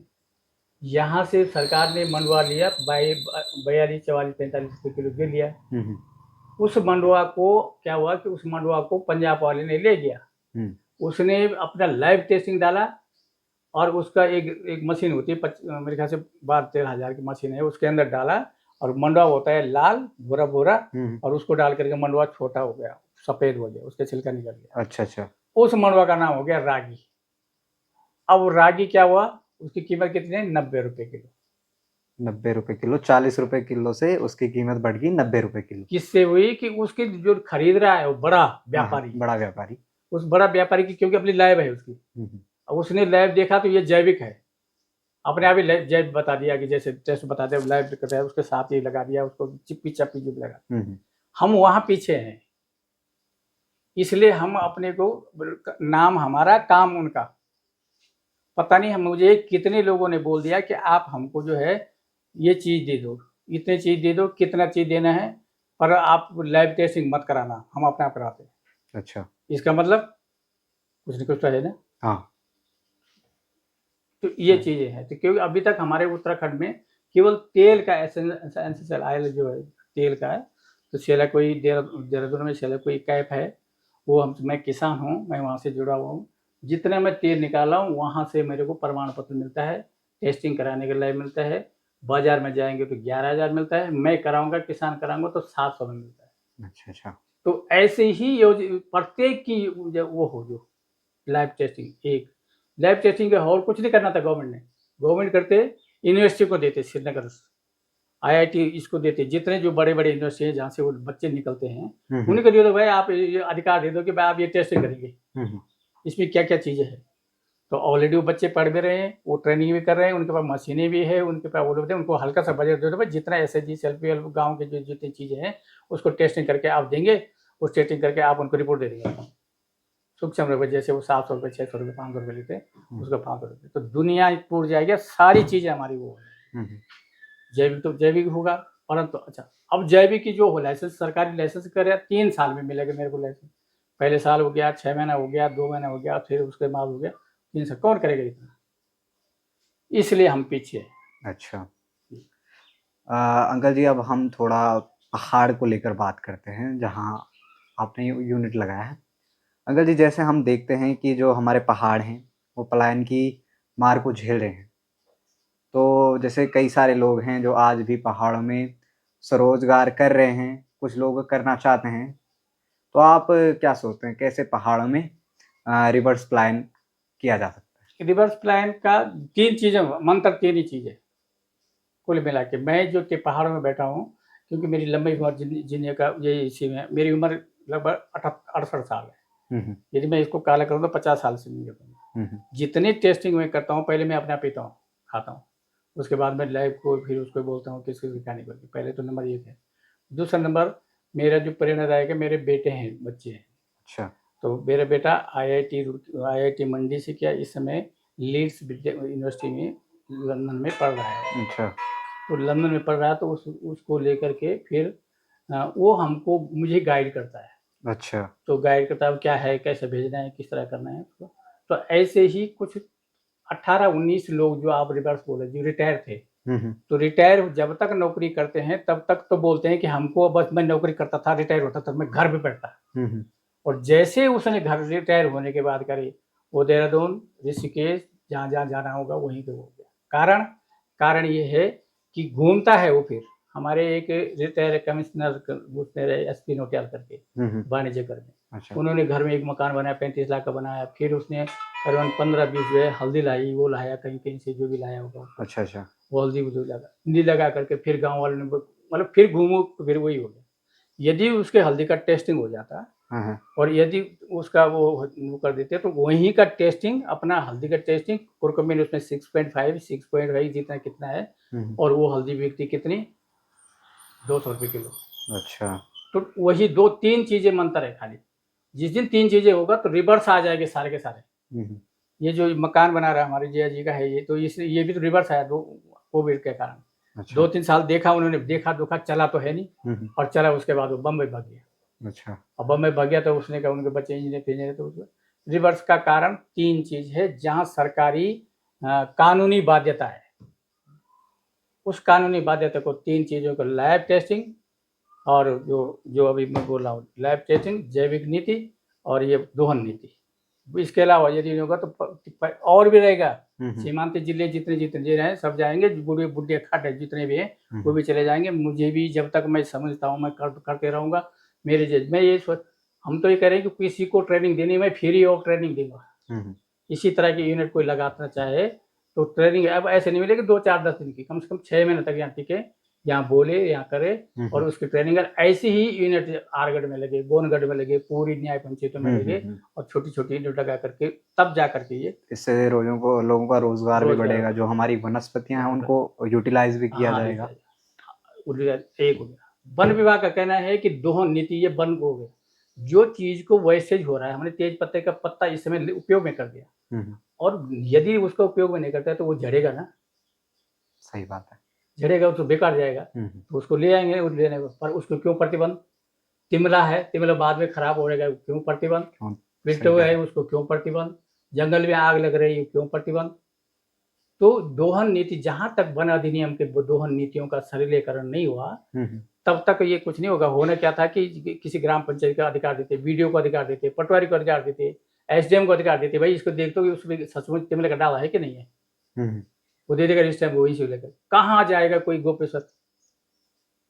यहाँ से सरकार ने मंडुआ लिया, 42, 44, 45 रुपए किलो दे लिया। हुँ, हुँ। उस मंडुआ को क्या हुआ कि उस मंडुआ को पंजाब वाले ने ले गया। हुँ। उसने अपना लाइव टेस्टिंग डाला, और उसका एक एक मशीन होती है, मेरे ख्याल से 12-13 हज़ार की मशीन है, उसके अंदर डाला, और मंडुआ होता है लाल, भूरा-भूरा, हुँ, हुँ। और उसको डाल करके मंडुआ छोटा हो गया, सफ़ेद हो गया, उसका छिलका निकल गया। अच्छा, अच्छा। उस मंडुआ का नाम हो गया रागी। अब रागी क्या हुआ, उसकी कीमत कितनी है? 90 रुपए किलो। ₹90 किलो, ₹40 किलो से उसकी कीमत बढ़ गई ₹90 किलो। किससे हुई कि उसकी जो खरीद रहा है वो बड़ा हाँ, हाँ, व्यापारी, बड़ा व्यापारी। उस बड़ा व्यापारी की क्योंकि अपनी लैब है उसकी। हुँ, हुँ। अब उसने लैब देखा तो ये जैविक है, अपने आप ही जैव बता दिया कि जैसे टेस्ट बताते हैं लैब करता है, उसके साथ ही लगा दिया उसको, चिप्पी चप्पी जो लगा। हुँ, हुँ। हम वहाँ पीछे हैं, इसलिए हम अपने को, नाम हमारा काम उनका, पता नहीं हम, मुझे कितने लोगों ने बोल दिया कि आप हमको जो है ये चीज़ दे दो, इतने चीज़ दे दो, कितना चीज़ देना है, पर आप लैब टेस्टिंग मत कराना, हम अपने आप कराते हैं। अच्छा। इसका मतलब कुछ न कुछ तो है ना। हाँ। तो ये हाँ। चीज़ें हैं, तो क्योंकि अभी तक हमारे उत्तराखंड में केवल तेल का एसेंशियल ऑयल जो है तेल का है, तो सेला कोई देहरादून में सेला कोई कैप है, वो मैं किसान हूँ, मैं वहाँ से जुड़ा हुआ हूँ। जितना मैं तेल निकाला हूँ वहाँ से मेरे को प्रमाण पत्र मिलता है, टेस्टिंग कराने के लिए मिलता है। बाजार में जाएंगे तो 11,000 मिलता है, मैं कराऊंगा किसान कराऊंगा तो 700 में मिलता है। अच्छा अच्छा। तो ऐसे ही प्रत्येक की वो हो जो लैब टेस्टिंग एक लैब टेस्टिंग का और कुछ नहीं करना था गवर्नमेंट ने। गवर्नमेंट करते यूनिवर्सिटी को देते, श्रीनगर आईआईटी इसको देते, जितने जो बड़े बड़े यूनिवर्सिटी हैं जहाँ से वो बच्चे निकलते हैं उन्हीं को दे दो भाई, आप ये अधिकार दे दो कि भाई आप ये टेस्टिंग करेंगे, इसमें क्या क्या चीज़ें हैं। तो ऑलरेडी वो बच्चे पढ़ भी रहे हैं, वो ट्रेनिंग भी कर रहे हैं, उनके पास मशीनें भी है, उनके पास वो लोग उनको हल्का सा बजट दे दो भाई, जितना एसएचजी सेल्फ हेल्प गाँव के जो जितनी चीज़ें हैं उसको टेस्टिंग करके आप देंगे, उस टेस्टिंग करके आप उनको रिपोर्ट दे देंगे सूक्ष्म रुपये, जैसे वो 700 रुपये 600 रुपये 500 रुपये लेते हैं उसका 500 रुपये, तो दुनिया टूट जाएगी, सारी चीज़ें हमारी वो है। जैविक तो जैविक होगा, परंतु अच्छा अब जैविक की जो हो लाइसेंस सरकारी लाइसेंस करे 3 साल में मिलेगा मेरे को लाइसेंस। पहले साल हो गया, 6 महीना हो गया, 2 महीना हो गया, फिर उसके बाद हो गया 3 साल, कौन करेगा इतना, इसलिए हम पीछे हैं। अच्छा। अंकल जी, अब हम थोड़ा पहाड़ को लेकर बात करते हैं जहाँ आपने यूनिट लगाया है। अंकल जी, जैसे हम देखते हैं कि जो हमारे पहाड़ हैं वो पलायन की मार को झेल रहे हैं, तो जैसे कई सारे लोग हैं जो आज भी पहाड़ों में स्वरोजगार कर रहे हैं, कुछ लोग करना चाहते हैं, तो आप क्या सोचते हैं कैसे पहाड़ों में रिवर्स पलायन किया जा सकता है? रिवर्स प्लान का 3 चीज़ें मंत्र 3 ही चीज़ें कुल मिला के। मैं जो के पहाड़ों में बैठा हूँ, क्योंकि मेरी लंबी उम्र जीने का ये इसी में, मेरी उम्र लगभग 68 साल है। यदि मैं इसको काला करूँ तो 50 साल से नहीं करूँगा। जितनी टेस्टिंग मैं करता हूँ पहले मैं अपने आप पीता हूँ, खाता हूँ, उसके बाद मैं लैब को फिर उसको बोलता हूँ किसको सिखाने को। पहले तो नंबर 1 है। दूसरा नंबर मेरा जो प्रेरणादायक है, मेरे बेटे हैं, बच्चे हैं। अच्छा। तो मेरा बेटा आईआईटी मंडी से किया, इस समय लीड्स यूनिवर्सिटी में लंदन में पढ़ रहा है। अच्छा। तो लंदन में पढ़ रहा है, तो उसको लेकर के फिर वो हमको मुझे गाइड करता है। अच्छा। तो गाइड करता है क्या है, कैसे भेजना है, किस तरह करना है उसको। तो ऐसे ही कुछ 18-19 लोग जो आप रिवर्स बोले जो रिटायर थे, तो रिटायर जब तक नौकरी करते हैं तब तक तो बोलते हैं कि हमको बस, मैं नौकरी करता था, रिटायर होता था, मैं घर पे बैठता। और जैसे उसने घर रिटायर होने के बाद करे, वो देहरादून, ऋषिकेश, जहाँ जहाँ जाना होगा वहीं पे हो गया। कारण ये है कि घूमता है वो। फिर हमारे एक रिटायर कमिश्नर उसने रहे, एसपी नोटियाल करके वाणिज्य कर में, अच्छा। उन्होंने घर में एक मकान बनाया, 35 लाख का बनाया। फिर उसने करीबन 15-20 जो है हल्दी लाई, वो लाया कहीं कहीं से जो भी लाया होगा। अच्छा अच्छा। वो हल्दी लगा करके फिर गाँव वालों ने मतलब फिर घूमो तो फिर वही हो गया। यदि उसके हल्दी का टेस्टिंग हो जाता और यदि उसका वो कर देते तो वहीं का टेस्टिंग, अपना हल्दी का टेस्टिंग कुरकुमिन उसमें 6.5 जितना कितना है, और वो हल्दी बिकती कितनी, 200 रुपये किलो। अच्छा। तो वही 2-3 चीज़ें मंत्र है खाली। जिस दिन 3 चीज़ें होगा तो रिवर्स आ जाएंगे सारे के सारे। ये जो मकान बना रहा है हमारे जिया जी का है, ये तो ये भी तो रिवर्स आया कोविड के कारण। अच्छा। 2-3 साल देखा उन्होंने, देखा दुखा, चला तो है नहीं, और चला उसके बाद वो बम्बई भाग गया। अच्छा। अब बम्बई भाग गया तो उसने कहा उनके बच्चे इंजीनियर तो रिवर्स का कारण 3 चीज़ है, जहाँ सरकारी कानूनी बाध्यता है, उस कानूनी बाध्यता को 3 चीज़ों को लैब टेस्टिंग, और जो अभी मैं बोल रहा हूँ लैब टेस्टिंग, जैविक नीति और ये दोहन नीति। इसके अलावा यदि नहीं होगा तो और भी रहेगा। सीमांत जिले जितने जितने रहे सब जाएंगे, बूढ़े बुढ़े खट जितने भी हैं वो भी चले जाएंगे। मुझे भी जब तक मैं समझता हूँ मैं करते रहूँगा। मैं ये हम तो ये कह रहे हैं कि किसी को ट्रेनिंग देनी, मैं फ्री ऑफ ट्रेनिंग दूंगा। इसी तरह की यूनिट कोई लगाना चाहे तो ट्रेनिंग अब ऐसे नहीं मिलेगी 2-4-10 दिन की, कम से कम 6 महीने तक यहाँ टिके, यहाँ बोले, यहाँ करे, और उसकी ट्रेनिंग ऐसी ही यूनिट आरगढ़ में लगे, गोनगढ़ में लगे, पूरी न्याय पंचायतों में लगे, और छोटी छोटी यूनिट लगा करके तब जा करके ये, इससे लोगों का रोजगार भी बढ़ेगा, जो हमारी वनस्पतियां हैं उनको यूटिलाइज भी किया जाएगा। एक हो गया। वन विभाग का कहना है कि दोहन नीति ये वन हो गया, जो चीज को वैसे हो रहा है, हमने तेज पत्ते का पत्ता इस समय उपयोग में कर दिया, और यदि उसका उपयोग में नहीं करता है तो वो झड़ेगा ना। सही बात है। झड़ेगा तो बेकार जाएगा, तो उसको ले आएंगे लेने को। पर उसको क्यों प्रतिबंध? तिमला है, तिमला बाद में खराब हो जाएगा, क्यों प्रतिबंध? पिल्टो है, उसको क्यों प्रतिबंध? जंगल में आग लग रही है, क्यों प्रतिबंध? तो दोहन नीति, जहां तक वन अधिनियम के दोहन नीतियों का सरलीकरण नहीं हुआ तब तक ये कुछ नहीं होगा। होना क्या था कि किसी ग्राम पंचायत का अधिकार देते, बीडीओ को अधिकार देते, पटवारी को अधिकार देते, एसडीएम को अधिकार देते, भाई इसको देख दो कि उसमें सचमुच तिमले का डाला है कि नहीं है। वो दे देगा इस टाइम, वही से लेकर कहाँ जाएगा कोई गोपेश्वर,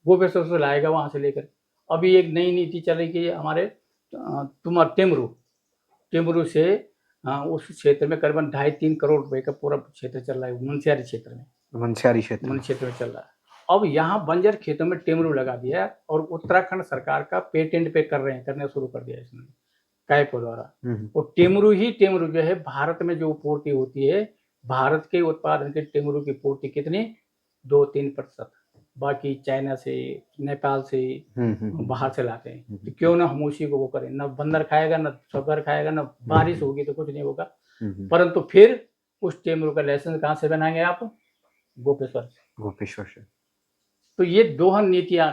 गोपेश्वर से लाएगा वहां से लेकर। अभी एक नई नीति चल रही कि हमारे तुम्हारा टेमरू से उस क्षेत्र में करीबन 2.5-3 करोड़ रुपए का पूरा क्षेत्र चल रहा है, मुनस्यारी क्षेत्र में, वन क्षेत्र में चल रहा है। अब यहाँ बंजर खेतों में टेमरू लगा दिया और उत्तराखंड सरकार का पेटेंट पे करना शुरू कर दिया इसने कैपो द्वारा। और टेमरू जो है भारत में जो पूर्ति होती है, भारत के उत्पादन के टेमरू की पूर्ति कितनी? 2-3%। बाकी चाइना से, नेपाल से, बाहर से लाते हैं। तो क्यों ना हम उसी को वो करें? न बंदर खाएगा, न सुगर खाएगा, न बारिश होगी तो कुछ नहीं होगा। परंतु फिर उस टेमरू का लाइसेंस कहाँ से बनाएंगे आप? गोपेश्वर से। तो ये दोहन नीतियां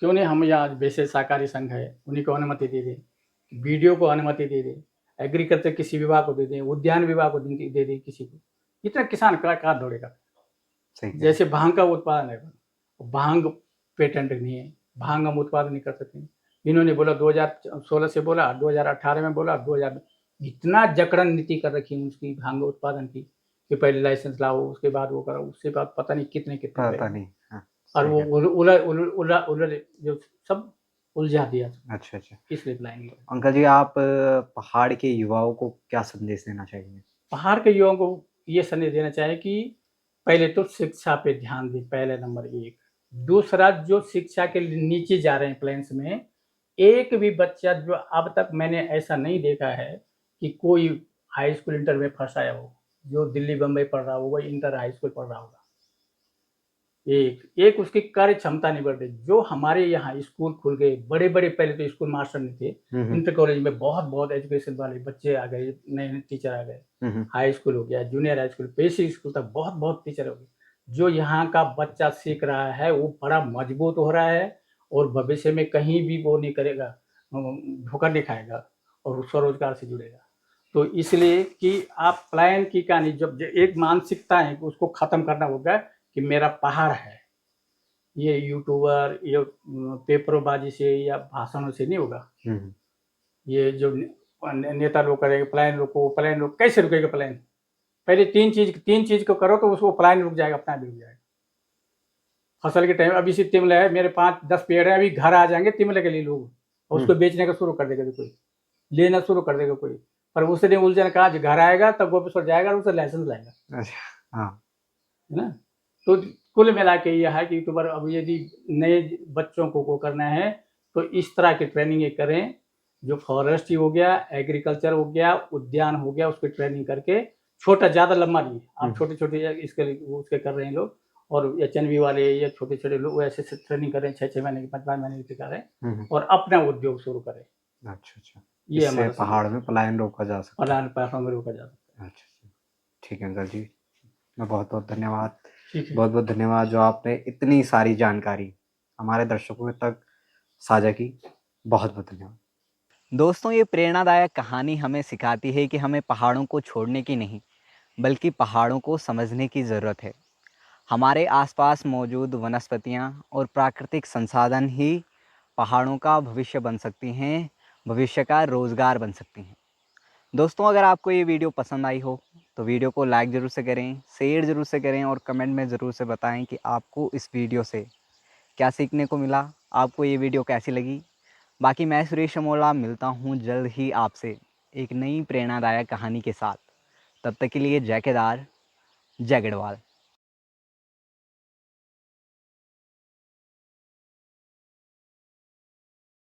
क्यों नहीं हम यहाँ वैसे सहकारी संघ है उन्हीं को अनुमति दे दें, बीडीओ को अनुमति दे दें, एग्रीकल्चर किसी विभाग को दे दें, उद्यान विभाग को दे दें किसी को। इतना किसान कहाँ दौड़ेगा? जैसे भांग का उत्पादन है, भांग पेटेंट नहीं है, भांग हम उत्पादन नहीं कर सकते। इन्होंने बोला 2016 से बोला, 2018 में बोला, 2000 में इतना जकड़न नीति कर रखी है उसकी भांग उत्पादन की कि पहले लाइसेंस लाओ, उसके बाद वो करो, उसके बाद पता नहीं कितने पता नहीं। हाँ, और वो जो सब उलझा दिया। अच्छा। इसलिए प्लानिंग। अंकल जी, आप पहाड़ के युवाओं को क्या संदेश देना चाहेंगे? पहाड़ के युवाओं को ये संदेश देना चाहे कि पहले तो शिक्षा पे ध्यान दें, पहले नंबर 1। दूसरा, जो शिक्षा के नीचे जा रहे हैं प्लेन्स में, एक भी बच्चा जो अब तक मैंने ऐसा नहीं देखा है कि कोई हाई स्कूल इंटर में फर्स्ट आया हो। जो दिल्ली बम्बई पढ़ रहा होगा, इंटर हाई स्कूल पढ़ रहा होगा, एक उसकी कार्य क्षमता नहीं बढ़ रही। जो हमारे यहाँ स्कूल खुल गए बड़े बड़े, पहले तो स्कूल मास्टर नहीं थे, इंटर कॉलेज में बहुत एजुकेशन वाले बच्चे आ गए, नए टीचर आ गए, हाई स्कूल हो गया, junior high school, basic school तक बहुत टीचर हो गए। जो यहाँ का बच्चा सीख रहा है वो बड़ा मजबूत हो रहा है और भविष्य में कहीं भी वो नहीं करेगा, धोखा नहीं खाएगा और स्वरोजगार से जुड़ेगा। तो इसलिए कि आप प्लान की कहानी, जब एक मानसिकता है उसको खत्म करना होगा कि मेरा पहाड़ है। ये यूट्यूबर, ये पेपरबाजी से या भाषणों से नहीं होगा। ये जो नेता लोग करेंगे प्लान रोको, कैसे रुकेगा प्लान? पहले तीन चीज को करो तो उसको प्लान रुक जाएगा, अपना भी रुक जाएगा। फसल के टाइम अभी से तिमला है, मेरे 5-10 पेड़ है, अभी घर आ जाएंगे तिमले के लिए लोग, उसको बेचने का शुरू कर देगा, कोई लेना शुरू कर देगा कोई। पर उससे नहीं उलझन, कहा घर आएगा तब गोपेश्वर जाएगा और उससे लाइसेंस लाएगा, है ना। तो कुल मिला के यह है कि यूट्यूबर अब यदि नए बच्चों को करना है तो इस तरह की ट्रेनिंग करें। जो फॉरेस्ट्री हो गया, एग्रीकल्चर हो गया, उद्यान हो गया, उसकी ट्रेनिंग करके, छोटा ज़्यादा लंबा नहीं, आप छोटे इसके उसके कर रहे हैं लोग, और एचएनवी वाले या छोटे लोग ऐसे ट्रेनिंग करें, 6 महीने की, 5 महीने की करें और अपना उद्योग शुरू करें। अच्छा। ये हमारे पहाड़ में पलायन रोका जा सकता है, पहाड़ों में रोका जा सकता है। अच्छा, ठीक है अंकल जी, मैं बहुत धन्यवाद जो आपने इतनी सारी जानकारी हमारे दर्शकों तक साझा की। बहुत धन्यवाद। दोस्तों, ये प्रेरणादायक कहानी हमें सिखाती है कि हमें पहाड़ों को छोड़ने की नहीं, बल्कि पहाड़ों को समझने की ज़रूरत है। हमारे आसपास मौजूद वनस्पतियाँ और प्राकृतिक संसाधन ही पहाड़ों का भविष्य बन सकती हैं, भविष्य का रोज़गार बन सकती हैं। दोस्तों, अगर आपको ये वीडियो पसंद आई हो तो वीडियो को लाइक ज़रूर से करें, शेयर ज़रूर से करें और कमेंट में ज़रूर से बताएं कि आपको इस वीडियो से क्या सीखने को मिला, आपको ये वीडियो कैसी लगी। बाकी मैं सुरेश अमोला मिलता हूँ जल्द ही आपसे एक नई प्रेरणादायक कहानी के साथ। तब तक के लिए जय केदार, जय गढ़वाल।